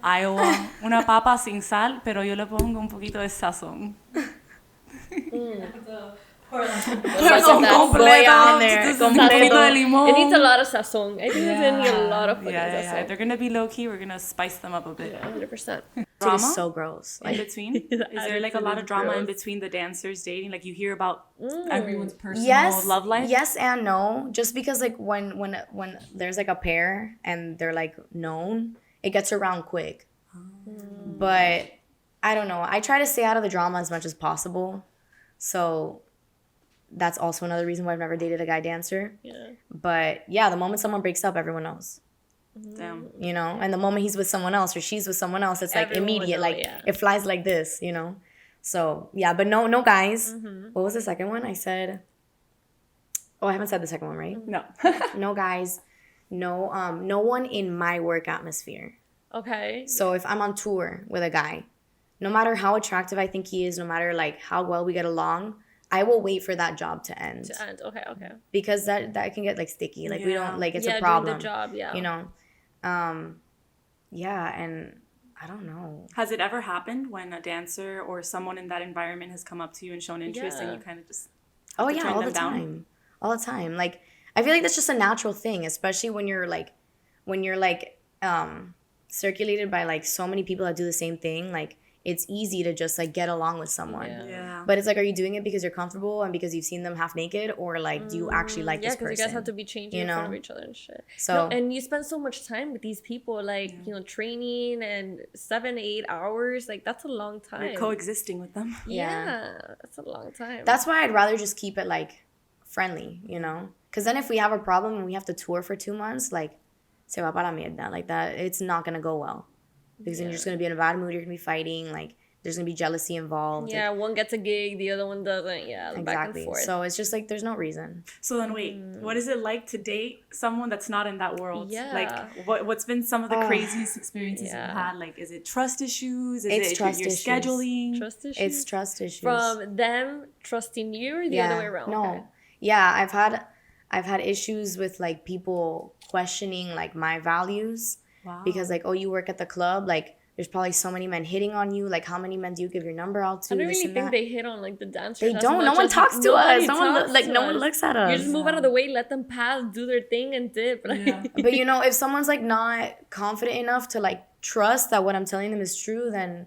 Iowa. Una papa sin sal, pero yo le pongo un poquito de sazón. Sazón completo, on there. just un poquito de limón. It needs a lot of sazón. I think it's gonna need a lot of fucking yeah. sazón. They're gonna be low key. We're gonna spice them up a bit. 100%. It Drama is so gross. in Like, between. Is there like a lot of drama in between the dancers dating? Like you hear about everyone's personal love life. Yes and no. Just because like when there's like a pair and they're like known, it gets around quick. But I don't know. I try to stay out of the drama as much as possible. So that's also another reason why I've never dated a guy dancer. Yeah. But yeah, the moment someone breaks up, everyone knows. Damn. You know, and the moment he's with someone else or she's with someone else, it's like Everyone would immediate. know, Like yeah. it flies like this, you know. So yeah, but no guys. What was the second one? I said. Oh, I haven't said the second one, right? No. No guys. No one in my work atmosphere. Okay. So if I'm on tour with a guy, no matter how attractive I think he is, no matter like how well we get along, I will wait for that job to end. To end. Okay. Because that can get like sticky. Like we Yeah. don't like it's yeah, a problem. doing the job. Yeah. You know. Yeah, and I don't know. Has it ever happened when a dancer or someone in that environment has come up to you and shown interest and Yeah. you kind of just Oh to yeah, turn all them the down? time. All the time. Like I feel like that's just a natural thing, especially when you're circulated by like so many people that do the same thing. Like it's easy to just like get along with someone. Yeah. But it's like, are you doing it because you're comfortable and because you've seen them half naked, or like do you actually like Yeah, this because person? you guys have to be changing you in front know? of each other and shit. So No, and you spend so much time with these people, like training and 7 to 8 hours. Like that's a long time. You're coexisting with them. Yeah, that's a long time. that's why I'd rather just keep it like friendly, you know? Because then if we have a problem and we have to tour for 2 months, like se va para mierda, like that, it's not gonna go well. Because then you're just gonna be in a bad mood. You're gonna be fighting. Like there's gonna be jealousy involved. yeah, one gets a gig, the other one doesn't. Yeah, like, back exactly. and forth. So it's just like there's no reason. So then wait, what is it like to date someone that's not in that world? Yeah. Like what's been some of the craziest experiences you've Yeah. had? Like is it trust issues? Is It's it trust your issues. scheduling? Trust issues. It's trust issues. From them trusting you, or the other way around. No. Okay. Yeah, I've had issues with like people questioning like my values. Wow. Because like, oh, you work at the club, like there's probably so many men hitting on you. Like, how many men do you give your number out to? I don't really think they hit on like the dancers. They don't. No one talks to us. No one looks at us. You just move out of the way, let them pass, do their thing, and dip. Yeah. But you know, if someone's like not confident enough to like trust that what I'm telling them is true, then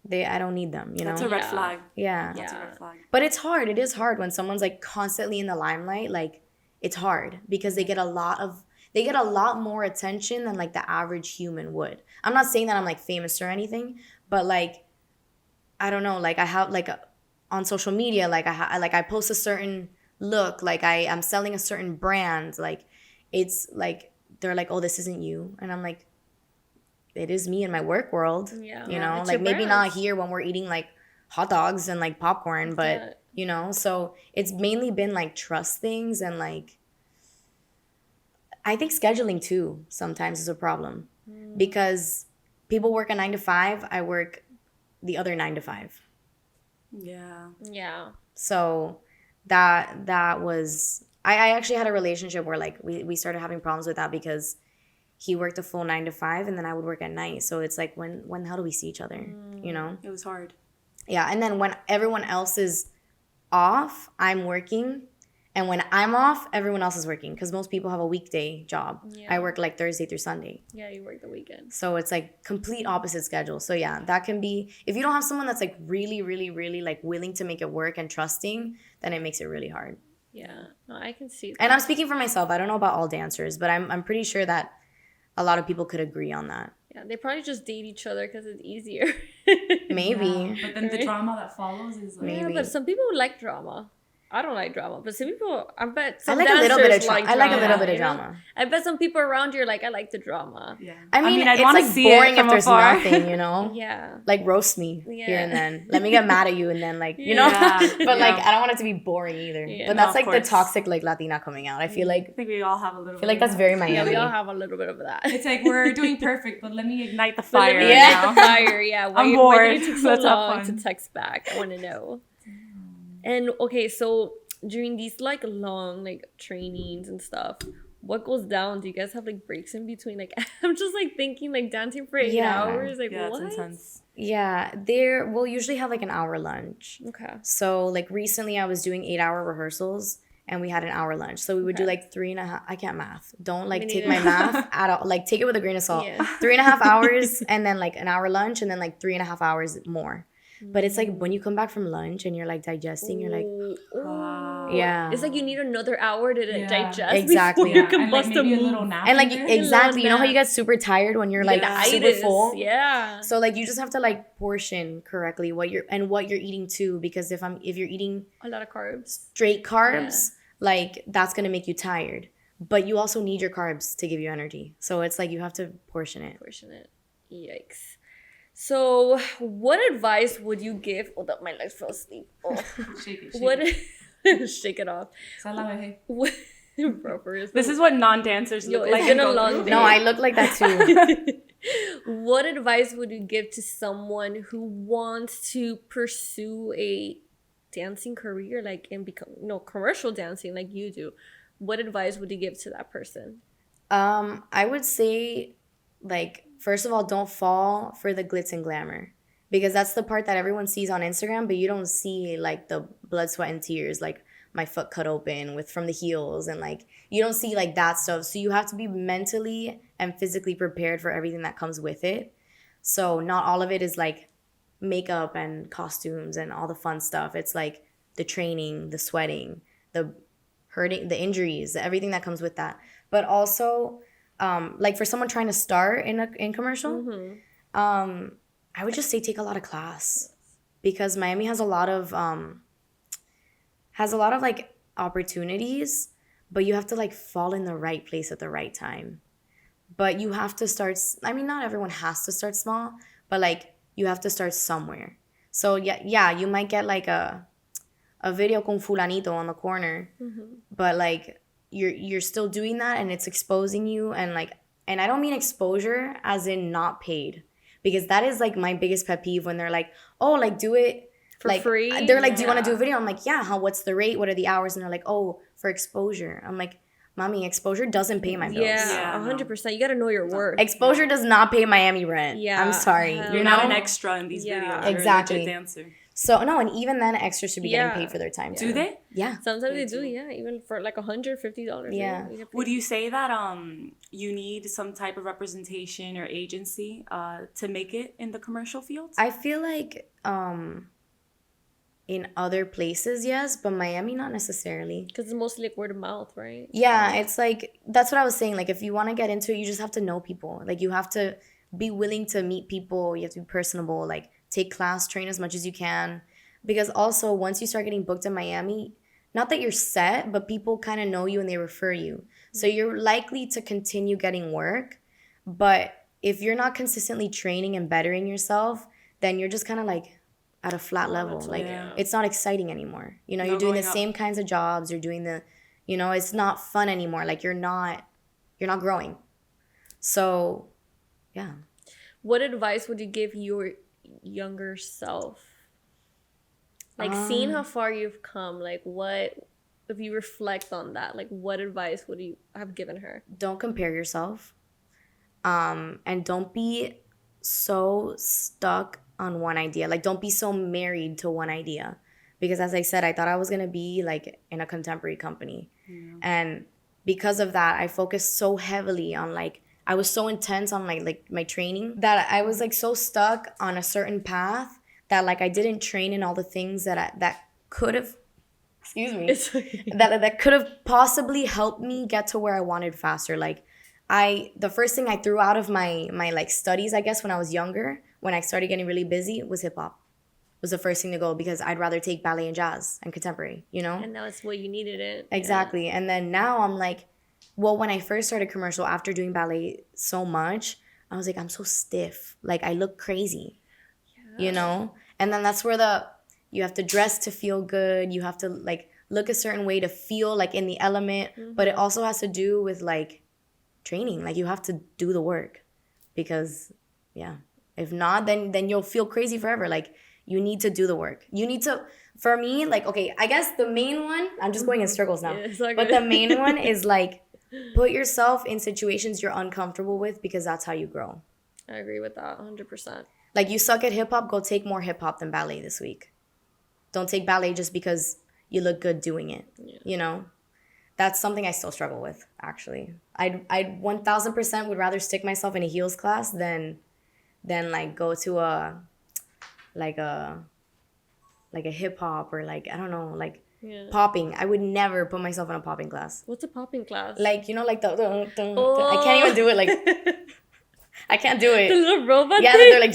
I don't need them. You know, that's a red flag. Yeah, that's a red flag. But it's hard. It is hard when someone's like constantly in the limelight. Like, it's hard because they get a lot more attention than like the average human would. I'm not saying that I'm like famous or anything, but like, I don't know, like I have like on social media, like I post a certain look, like I'm selling a certain brand, like it's like they're like, oh, this isn't you, and I'm like, it is me in my work world. Yeah, you know, like maybe not here when we're eating like hot dogs and like popcorn, but you know, so it's mainly been like trust things and like. I think scheduling too sometimes is a problem because people work a 9 to 5. I work the other 9 to 5. Yeah. Yeah. So that was, I actually had a relationship where like we started having problems with that because he worked a full 9 to 5 and then I would work at night. So it's like, when the hell do we see each other? You know? It was hard. Yeah. And then when everyone else is off, I'm working. And when I'm off, everyone else is working because most people have a weekday job. Yeah. I work like Thursday through Sunday. Yeah, you work the weekend. So it's like complete opposite schedule. So yeah, that can be, if you don't have someone that's like really, really, really like willing to make it work and trusting, then it makes it really hard. Yeah, no, I can see that. And I'm speaking for myself. I don't know about all dancers, but I'm pretty sure that a lot of people could agree on that. Yeah, they probably just date each other because it's easier. Maybe. Yeah, but then the drama that follows is like... Maybe. Yeah, but some people like drama. I don't like drama, but some people, I bet some I like a little bit of like drama. I like a little bit of drama. I bet some people around you are like, I like the drama. Yeah. I mean I'd it's want to like see boring it from if there's afar. nothing, you know? Yeah. Like roast me here and then. Let me get mad at you and then like, you know? But like, I don't want it to be boring either. Yeah. But that's like the toxic like Latina coming out. I feel like. I think we all have a little bit. I feel like that's very Miami. Yeah, we all have a little bit of that. It's like, we're doing perfect, but let me ignite the fire. Yeah, the fire, yeah. I'm bored. Why did it take so long to text back? I want to know. And okay, so during these like long like trainings and stuff, what goes down? Do you guys have like breaks in between? Like I'm just like thinking like dancing for 8 hours. Like what? That's intense. Yeah, we'll usually have like an hour lunch. Okay. So like recently I was doing 8-hour rehearsals and we had an hour lunch. So we would do like 3.5. I can't math. Don't like take my math at all. Like take it with a grain of salt. Yeah. 3.5 hours and then like an hour lunch and then like 3.5 hours more. But it's like when you come back from lunch and you're like digesting, you're like, yeah. It's like you need another hour to digest exactly. before you can bust a move. And like exactly, you know how you get super tired when you're like super full? Yeah. So like you just have to like portion correctly what you're eating too, because if you're eating a lot of carbs, straight carbs, like that's gonna make you tired. But you also need your carbs to give you energy. So it's like you have to portion it. Yikes. So, what advice would you give? Oh, that my legs fell asleep. Oh, shake it. Shake it off. This is what non-dancers look like. It's been a long day. No, I look like that too. What advice would you give to someone who wants to pursue a dancing career, like and become commercial dancing like you do? What advice would you give to that person? I would say, like, first of all, don't fall for the glitz and glamour, because that's the part that everyone sees on Instagram, but you don't see like the blood, sweat, and tears, like my foot cut open from the heels, and like you don't see like that stuff. So you have to be mentally and physically prepared for everything that comes with it. So not all of it is like makeup and costumes and all the fun stuff. It's like the training, the sweating, the hurting, the injuries, everything that comes with that. But also, like for someone trying to start in commercial, I would just say take a lot of class, because Miami has a lot of like opportunities, but you have to like fall in the right place at the right time. But you have to start. I mean, not everyone has to start small, but like you have to start somewhere. So yeah, you might get like a video con fulanito on the corner, but like you're still doing that, and it's exposing you, and I don't mean exposure as in not paid, because that is like my biggest pet peeve when they're like, oh, like do it for like free. They're like, do you want to do a video? I'm like, yeah. What's the rate? What are the hours? And they're like, oh, for exposure. I'm like, mommy, exposure doesn't pay my bills. Yeah, 100%. You got to know your worth. Exposure does not pay Miami rent. Yeah. I'm sorry. You're not an extra in these videos. Exactly. You're a legit dancer. So, no, and even then, extras should be getting paid for their time. Do they? Yeah. Sometimes they do, yeah. Even for like $150. Yeah. Would you say that you need some type of representation or agency to make it in the commercial field? I feel like in other places, yes, but Miami, not necessarily. Because it's mostly like word of mouth, right? Yeah, it's like, that's what I was saying. Like, if you want to get into it, you just have to know people. Like, you have to be willing to meet people. You have to be personable. Like, take class, train as much as you can. Because also, once you start getting booked in Miami, not that you're set, but people kind of know you and they refer you. So you're likely to continue getting work. But if you're not consistently training and bettering yourself, then you're just kind of like at a flat level. Like, it's not exciting anymore. You know, you're doing the same kinds of jobs. You're doing the, you know, it's not fun anymore. Like, you're not growing. So, yeah. What advice would you give your younger self? Like, seeing how far you've come, like, what, if you reflect on that, like, what advice would you have given her? Don't compare yourself. And don't be so stuck on one idea. Like, don't be so married to one idea. Because as I said, I thought I was going to be, like, in a contemporary company. Yeah. And because of that, I focused so heavily on, like, I was so intense on like my training that I was like so stuck on a certain path that like I didn't train in all the things that could have, excuse me, that could have possibly helped me get to where I wanted faster. Like the first thing I threw out of my like studies, I guess, when I was younger, when I started getting really busy, was hip hop. Was the first thing to go because I'd rather take ballet and jazz and contemporary, you know? And that's what you needed it. Exactly. Yeah. And then now I'm like, well, when I first started commercial, after doing ballet so much, I was like, I'm so stiff. Like, I look crazy, you know? And then that's where you have to dress to feel good. You have to, like, look a certain way to feel, like, in the element. Mm-hmm. But it also has to do with, like, training. Like, you have to do the work. Because, yeah, if not, then you'll feel crazy forever. Like, you need to do the work. You need to, for me, like, okay, I guess the main one, I'm just going in circles now. Yeah, but the main one is, like, put yourself in situations you're uncomfortable with because that's how you grow. I agree with that 100%. Like, you suck at hip-hop, go take more hip-hop than ballet this week. Don't take ballet just because you look good doing it, you know? That's something I still struggle with, actually. I 1,000% would rather stick myself in a heels class than like, go to a hip-hop or, like, I don't know, like, popping. I would never put myself in a popping class. What's a popping class? Like, you know, like the I can't even do it. Like, I can't do it. The little robot thing? They're like,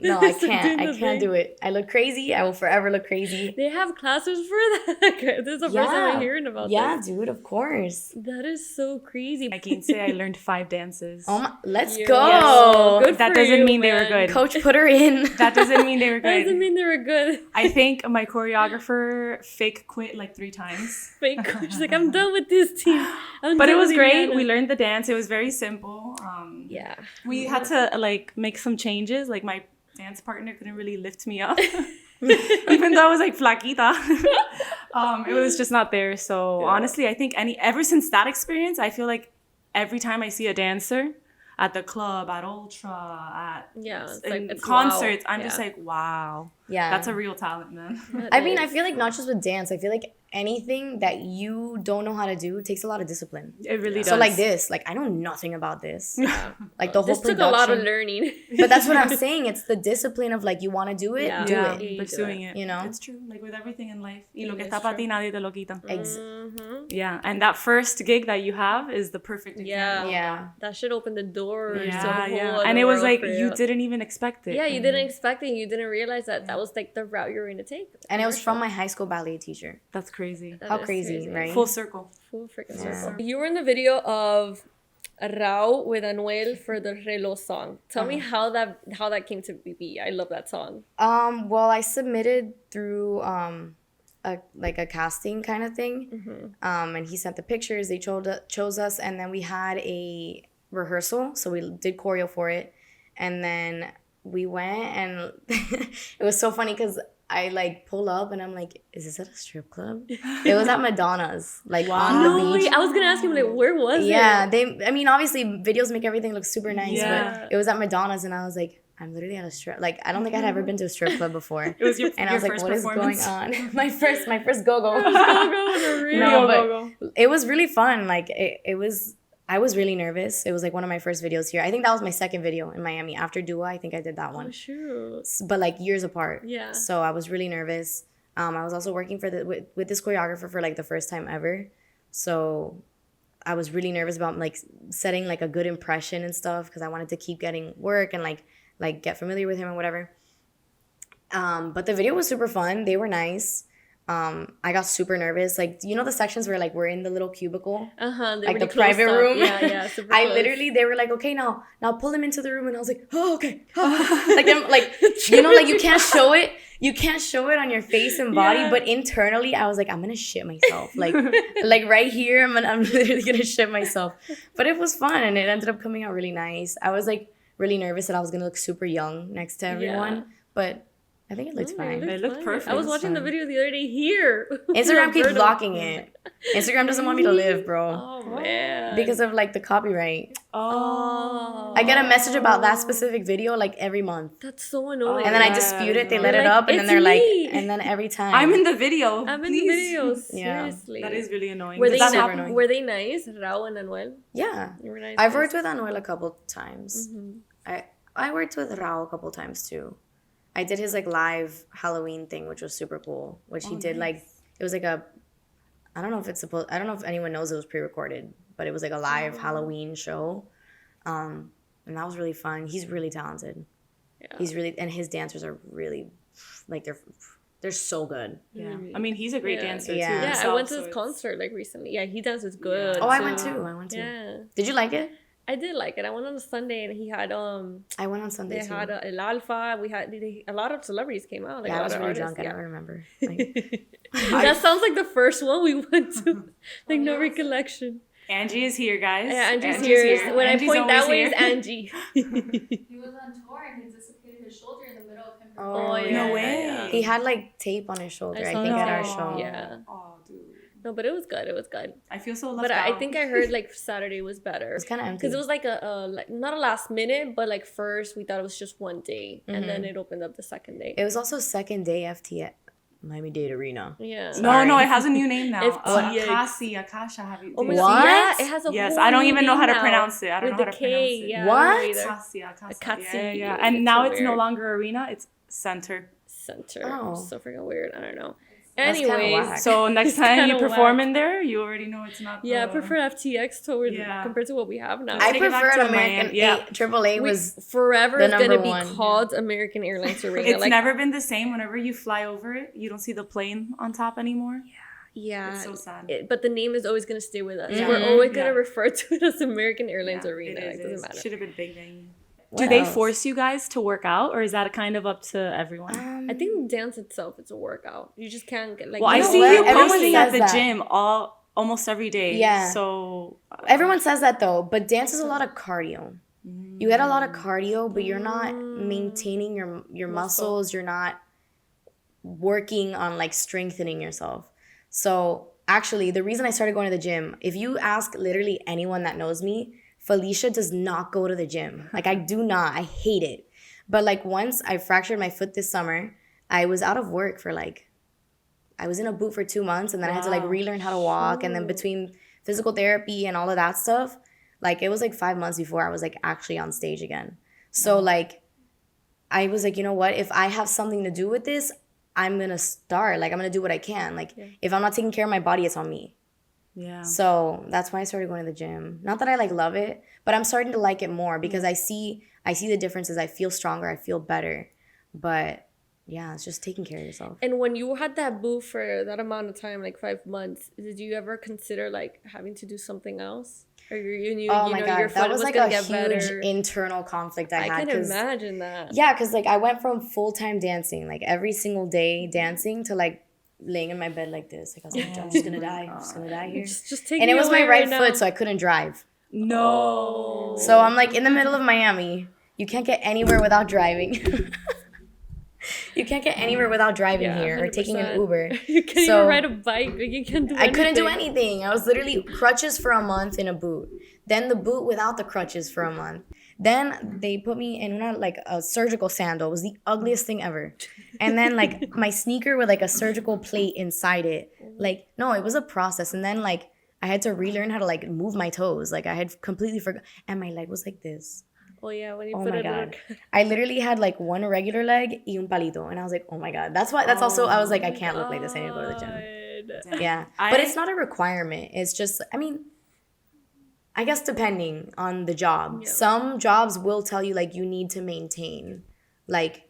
no, I can't. I can't do it. I look crazy. I will forever look crazy. They have classes for that. This is the first time I'm hearing about this. Yeah, dude, of course. That is so crazy. I can say I learned 5 dances. Oh my, let's go. Yes. That doesn't mean they were good. Coach put her in. That doesn't mean they were good. That doesn't mean they were good. I think my choreographer fake quit like 3 times. Fake quit. She's like, I'm done with this team. But it was great. We learned the dance. It was very simple. Yeah. We had to like make some changes. Like my dance partner couldn't really lift me up. Even though I was like flaquita. It was just not there. So honestly, I think ever since that experience, I feel like every time I see a dancer at the club, at Ultra, at concerts, I'm just like, wow. Yeah. That's a real talent, man. I mean, I feel like not just with dance, I feel like anything that you don't know how to do takes a lot of discipline. It really does. So like this, like I know nothing about this. Like the whole production. This took a lot of learning. But that's what I'm saying. It's the discipline of like you want to do it, do it. Pursuing it. You know? It's true. Like with everything in life. Y lo que está para ti, nadie te lo quita. Yeah. And that first gig that you have is the perfect example. Yeah. That should open the door. Yeah. And it was like you didn't even expect it. Yeah, you didn't expect it. You didn't realize that was like the route you were going to take. And it was from my high school ballet teacher. That's crazy. How crazy, right? Full circle. Full freaking circle. You were in the video of Rao with Anuel for the Reloj song. Tell me how that came to be. I love that song. Well, I submitted through a casting kind of thing. And he sent the pictures. They chose us, and then we had a rehearsal. So we did choreo for it, and then we went, and it was so funny because I like pull up and I'm like, is this at a strip club? It was at Madonna's, like on the beach. I was gonna ask him like, where was it? Yeah, I mean, obviously videos make everything look super nice, but it was at Madonna's, and I was like, I'm literally at a strip. Like, I don't think I'd ever been to a strip club before. It was your, and your I was like, what is going on? my first go-go. No, but it was really fun. Like, I was really nervous. It was like one of my first videos here. I think that was my second video in Miami. After Dua, I think I did that one. Oh, shoot. But like years apart. Yeah. So I was really nervous. I was also working with this choreographer for like the first time ever. So I was really nervous about like setting like a good impression and stuff because I wanted to keep getting work and like get familiar with him and whatever. But the video was super fun. They were nice. I got super nervous. Like, you know the sections where like we're in the little cubicle? Like the private room? Yeah, super I close. literally, they were like, okay, now pull him into the room. And I was like, oh, okay. Like, I'm like, you know, like you can't show it. You can't show it on your face and body, but internally I was like, I'm gonna shit myself. Like right here, I'm literally gonna shit myself. But it was fun and it ended up coming out really nice. I was like really nervous that I was gonna look super young next to everyone, but I think it looked fine. It looked perfect. I was watching the video the other day here. Instagram keeps blocking it. Instagram doesn't want me to live, bro. Oh, man. Because of like the copyright. Oh. I get a message about that specific video like every month. That's so annoying. And then I dispute it, they let it up, and then they're like, and then every time. I'm in the video. I'm in the video, seriously. That is really annoying. Were they nice, Rao and Anuel? Yeah. You were nice. I've worked with Anuel a couple times. I worked with Rao a couple times too. I did his like live Halloween thing, which was super cool. Which he did like, it was like a, I don't know if anyone knows it was pre-recorded, but it was like a live Halloween show. And that was really fun. He's really talented. Yeah. He's really, and his dancers are really, like they're so good. Yeah. I mean, he's a great dancer too. Yeah, himself, I went to his concert like recently. Yeah, he dances good. Oh, I went too. Yeah. Did you like it? I did like it. I went on a Sunday and he had I went on Sunday too. They had El Alfa. We had a lot of celebrities came out. Like, I was really drunk. I don't remember. Like, that sounds like the first one we went to. Like no recollection. Angie is here, guys. Yeah, Angie's here. When Angie's I point that way, it's Angie. He was on tour and he dislocated his shoulder in the middle of him. Oh, yeah. No way. He had like tape on his shoulder, I think, at our show. Yeah. Oh, dude. No, but it was good. It was good. I feel so left but out. I think I heard like Saturday was better. It's kind of empty because it was like a like not a last minute, but like first we thought it was just one day, and then it opened up the second day. It was also second day FTX Miami-Dade Arena. Yeah. No, it has a new name now. FTX. Akasha. Have you? Oh my God. Yeah, it has a yes, whole I don't even know how to now. Pronounce it. I don't know how to pronounce it. Yeah, what? Akasha. Yeah. And now it's no longer arena. It's center. Oh. So freaking weird. I don't know. Anyways, so next time you perform in there, you already know it's not. Yeah, I prefer FTX compared to what we have now. I prefer American. AAA was forever is gonna be called American Airlines Arena. It's never been the same. Whenever you fly over it, you don't see the plane on top anymore. Yeah, it's so sad. But the name is always gonna stay with us. Mm-hmm. We're always gonna refer to it as American Airlines Arena. It doesn't matter. Should have been Big Bang. Do they force you guys to work out, or is that kind of up to everyone? I think dance itself is a workout. You just can't get like. Well, I see you posting at the gym almost every day. Yeah. So everyone says that though, but dance is a lot of cardio. You get a lot of cardio, but you're not maintaining your muscles. You're not working on like strengthening yourself. So actually, the reason I started going to the gym, if you ask literally anyone that knows me, Felicia does not go to the gym. Like, I do not. I hate it. But, like, once I fractured my foot this summer, I was out of work for, like, I was in a boot for 2 months, and then I had to, like, relearn how to walk. And then between physical therapy and all of that stuff, like, it was, like, 5 months before I was, like, actually on stage again. So, like, I was like, you know what? If I have something to do with this, I'm going to start. Like, I'm going to do what I can. Like, if I'm not taking care of my body, it's on me. Yeah. So that's why I started going to the gym. Not that I like love it, but I'm starting to like it more because I see the differences. I feel stronger. I feel better. But yeah, it's just taking care of yourself. And when you had that boot for that amount of time, like 5 months, did you ever consider like having to do something else? Or oh my God, that was like a huge internal conflict I had. I can imagine that. Yeah, because like I went from full-time dancing, like every single day dancing, to like laying in my bed like this. Like I was like, I'm just gonna die. I'm just gonna die here. Just take and it was my right foot, so I couldn't drive. No. So I'm like in the middle of Miami. You can't get anywhere without driving. You can't get anywhere without driving here or 100%. taking an Uber. You can't even ride a bike. You can't do anything. I couldn't do anything. I was literally crutches for a month in a boot. Then the boot without the crutches for a month. Then they put me in a surgical sandal. It was the ugliest thing ever. And then like my sneaker with like a surgical plate inside it. Like, no, it was a process. And then like I had to relearn how to like move my toes. Like I had completely forgot. And my leg was like this. Oh yeah, when you Oh put my it God. I literally had like one regular leg y un palito. And I was like, oh my God. That's also, I was like, I can't look like this. I need to go to the gym. Yeah. But it's not a requirement. It's just, I mean, I guess depending on the job. Yeah. Some jobs will tell you like you need to maintain like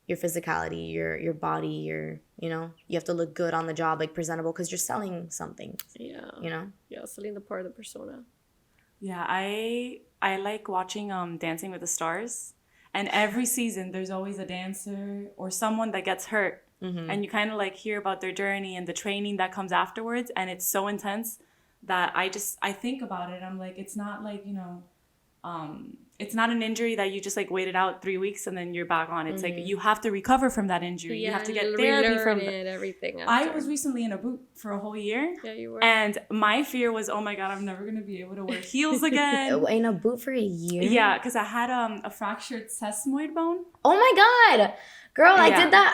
your physicality, your body, you have to look good on the job, like presentable because you're selling something. Yeah. Yeah, selling the part of the persona. Yeah, I like watching Dancing with the Stars. And every season there's always a dancer or someone that gets hurt. Mm-hmm. And you kind of like hear about their journey and the training that comes afterwards, and it's so intense that I think about it. I'm like, it's not like, it's not an injury that you just like waited out 3 weeks and then you're back on. It's like you have to recover from that injury. You have to get therapy from it. Everything. After. I was recently in a boot for a whole year. Yeah, you were. And my fear was, oh my God, I'm never gonna be able to wear heels again. In a boot for a year? Yeah, because I had a fractured sesamoid bone. Oh my God. Girl, yeah.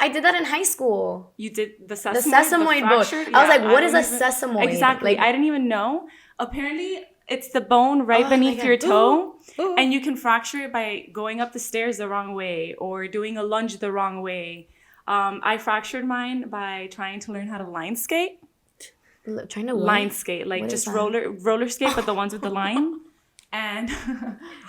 I did that in high school. You did the sesamoid? The sesamoid bone. Yeah, I was like, what is a sesamoid? Exactly. I didn't even know. Apparently, it's the bone right beneath your toe. Ooh. And you can fracture it by going up the stairs the wrong way or doing a lunge the wrong way. I fractured mine by trying to learn how to line skate. Trying to what? Line skate. Like just roller skate, but the ones with the line. And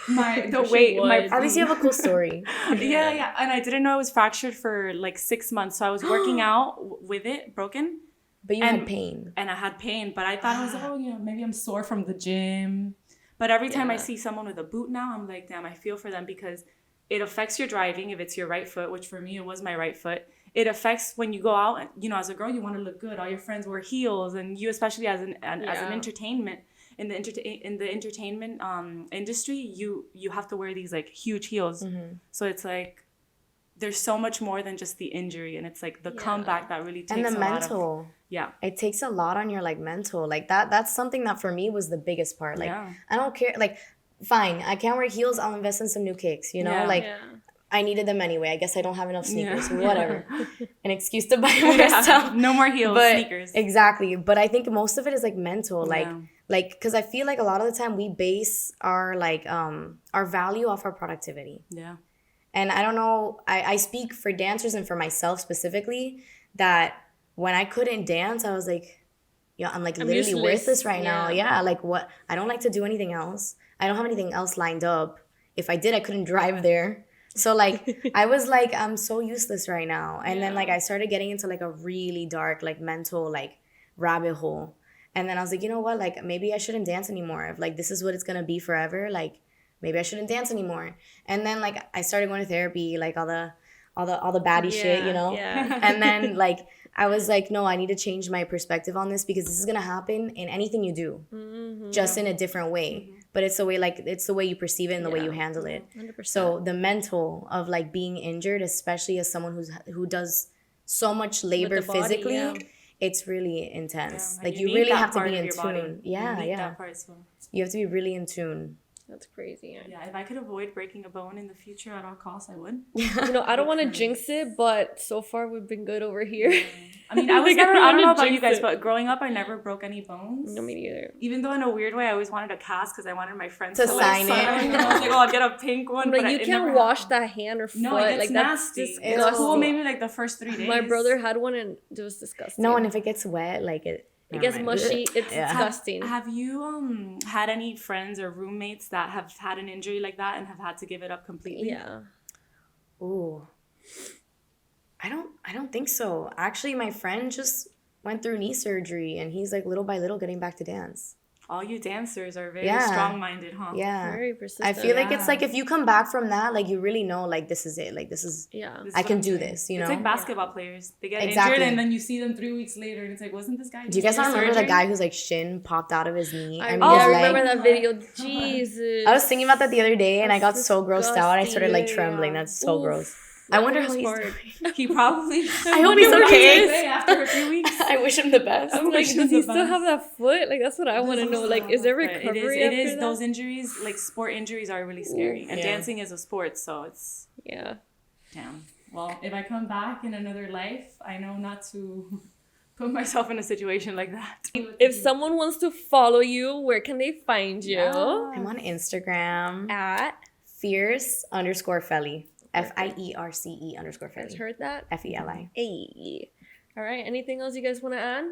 obviously you have a cool story. Yeah. And I didn't know I was fractured for like 6 months. So I was working out with it broken. But you had pain. And I had pain. But I thought I was like, maybe I'm sore from the gym. But every time I see someone with a boot now, I'm like, damn, I feel for them because it affects your driving if it's your right foot, which for me, it was my right foot. It affects when you go out, as a girl, you want to look good. All your friends wear heels. And you, especially as an entertainment, in the entertainment industry, you have to wear these like huge heels. Mm-hmm. So it's like there's so much more than just the injury, and it's like the comeback that really takes and the mental. It takes a lot on your like mental. Like that's something that for me was the biggest part. Like I don't care. Like fine, I can't wear heels. I'll invest in some new kicks. I needed them anyway. I guess I don't have enough sneakers. Whatever. An excuse to buy more stuff. No more heels, sneakers. Exactly. But I think most of it is like mental. Like, because I feel like a lot of the time we base our like our value off our productivity. Yeah. And I don't know. I speak for dancers and for myself specifically that when I couldn't dance, I was like, I'm like literally useless. Worthless right now. Yeah. Like what? I don't like to do anything else. I don't have anything else lined up. If I did, I couldn't drive there. So like I was like, I'm so useless right now. And then like I started getting into like a really dark like mental like rabbit hole. And then I was like, you know what? Like maybe I shouldn't dance anymore. If like this is what it's gonna be forever, like maybe I shouldn't dance anymore. And then like I started going to therapy, like all the baddie shit, Yeah. And then like I was like, no, I need to change my perspective on this because this is gonna happen in anything you do, just in a different way. But it's the way you perceive it and the way you handle it. 100%. So the mental of like being injured, especially as someone who does so much labor body, physically, it's really intense. Like you really have to be in tune. Yeah. You have to be really in tune. That's crazy. Yeah, if I could avoid breaking a bone in the future at all costs, I would. I don't want to jinx it, but so far we've been good over here. Yeah. I mean, I don't know about you guys, but growing up, I never broke any bones. No, me neither. Even though in a weird way, I always wanted a cast because I wanted my friends to sign it. I was like, I'll get a pink one. But you can't wash that hand or foot. No, it gets nasty. It's cool maybe like the first 3 days. My brother had one and it was disgusting. No, and if it gets wet, like it gets mushy. It's disgusting. Have you had any friends or roommates that have had an injury like that and have had to give it up completely? Yeah. Ooh. I don't think so. Actually, my friend just went through knee surgery and he's like little by little getting back to dance. All you dancers are very strong-minded, huh? Yeah. Very persistent. I feel like it's like if you come back from that, like you really know like this is it. Like this is I can do this, It's like basketball players. They get injured and then you see them 3 weeks later and it's like, wasn't this guy? Do you guys not remember the guy whose like shin popped out of his knee? I remember that video. Jesus. I was thinking about that the other day and I got so grossed out. I started like trembling. That's so gross. I wonder how Luckily he's smart. doing. He probably. I hope he's okay. After a few weeks. I wish him the best. I'm like, does he still have that foot? Like, that's what I want to know. Like, is there recovery? It is. after Those that? injuries, like sport injuries, are really scary. And Yeah. dancing is a sport, so it's. Yeah. Damn. Well, if I come back in another life, I know not to put myself in a situation like that. If someone wants to follow you, where can they find you? I'm on Instagram At. fierce_Feli. FIERCE _Feli. Guys heard that? FELI. Hey. All right. Anything else you guys want to add?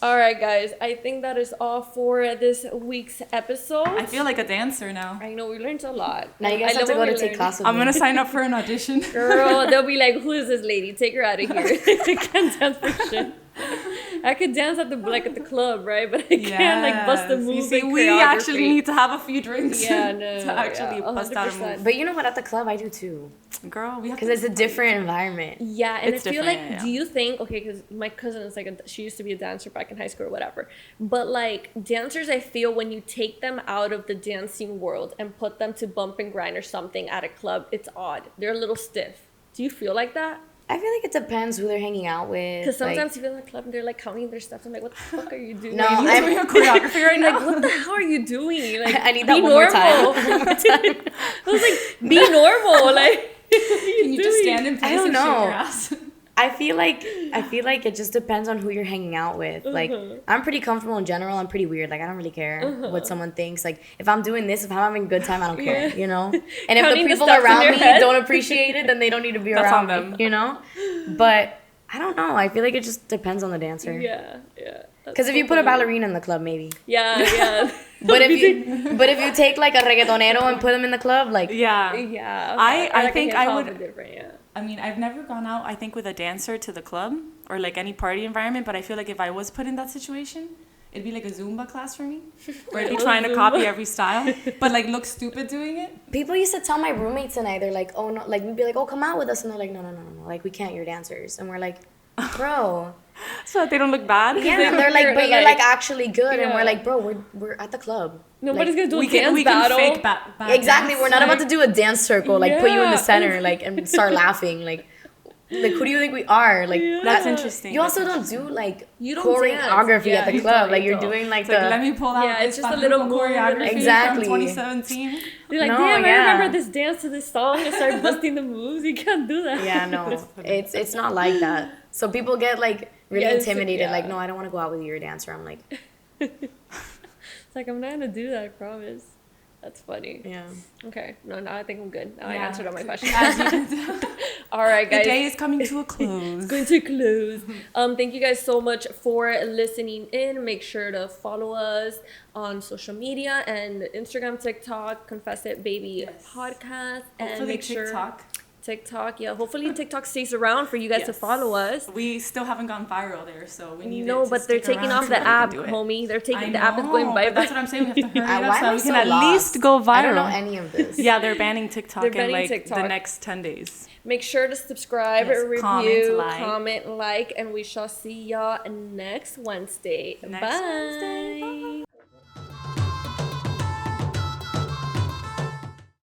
All right, guys. I think that is all for this week's episode. I feel like a dancer now. I know we learned a lot. Now you guys I have to love go what to we take learned. class with I'm me. gonna sign up for an audition. Girl, they'll be like, "Who is this lady? Take her out of here." I can't dance for shit. I could dance at the club, right? But I can't like bust the moves. You see, and we choreography. actually need to have a few drinks. Yeah, no, to actually yeah, bust out a 100%. move. But you know what? At the club, I do too. Girl, we have Because it's a different environment. Yeah, and It's I feel different, like, yeah. do you think, okay, because my cousin is like, she used to be a dancer back in high school or whatever, but like dancers, I feel when you take them out of the dancing world and put them to bump and grind or something at a club, it's odd. They're a little stiff. Do you feel like that? I feel like it depends who they're hanging out with. Because sometimes like, you feel in the club and they're like counting their steps. I'm like, what the fuck are you doing? No, Like, I'm doing a choreography right now. like, what the hell are you doing? Like, I need be that one more time. normal. I was like, be normal. Like, Can you just stand in place I don't and shake know. your ass? I feel like it just depends on who you're hanging out with. Like, I'm pretty comfortable in general. I'm pretty weird. Like, I don't really care what someone thinks. Like, if I'm doing this, if I'm having a good time, I don't care, you know? And if Counting the the people steps in around your me head. don't appreciate it, then they don't need to be That's around on me, them. you know? But I don't know. I feel like it just depends on the dancer. yeah. Because if you put a ballerina in the club, maybe. Yeah. But if you take like a reggaetonero and put them in the club, like Yeah. Yeah. I Or like a think I hip-hop, would- but different, yeah. I mean, I've never gone out, I think, with a dancer to the club or like any party environment, but I feel like if I was put in that situation, it'd be like a Zumba class for me, where I'd be trying to copy every style, but like look stupid doing it. people used to tell my roommates and I, they're like, oh no, like we'd be like, oh come out with us, and they're like, no, like we can't, you're dancers, and we're like, bro, So that they don't look bad. yeah, and they're like, You're but you're like- like actually good, and Yeah. we're like, bro, we're at the club. Nobody's Like, gonna do a we dance can battle. fake bad exactly, dance. we're not about to do a dance circle, like put you in the Yeah. center, like and start laughing, like who do you think we are? Like That's interesting. You also don't do like You don't choreography dance. at the Yeah, you club. don't, Like you you're don't. doing like It's like, the let me pull out Yeah, it's this just a little Farruko move. choreography Exactly. from 2017. You're like, No, damn, I yeah. remember this dance to this song and start busting the moves. You can't do that. yeah, no, it's not like that. So people get like really Yeah, it's- intimidated. yeah. Like, no, I don't want to go out with you, you're a dancer. I'm like, It's like, I'm not gonna do that, I promise. That's funny. yeah. Okay. No, now I think I'm good. Now I Yeah. answered all my questions. As you can tell, All right, the guys. day is coming to a close. Going to close. Thank you guys so much for listening in. Make sure to follow us on social media and Instagram, TikTok, Confess It Baby podcast, and Hopefully make sure TikTok. yeah. Hopefully TikTok stays around for you guys to Yes. follow us. We still haven't gone viral there, so we need No, it to but they're stick taking around off so the we can app, do it. homie. They're taking I the app is going know, bye but that's what I'm saying. We have to hurry Why up am so I we so can at lost? least go viral. I don't know any of this. Yeah, they're banning TikTok They're in banning like TikTok. the next 10 days. Make sure to subscribe, Yes, review, comment, comment, like, and we shall see y'all next Wednesday. Next Bye. Wednesday. Bye.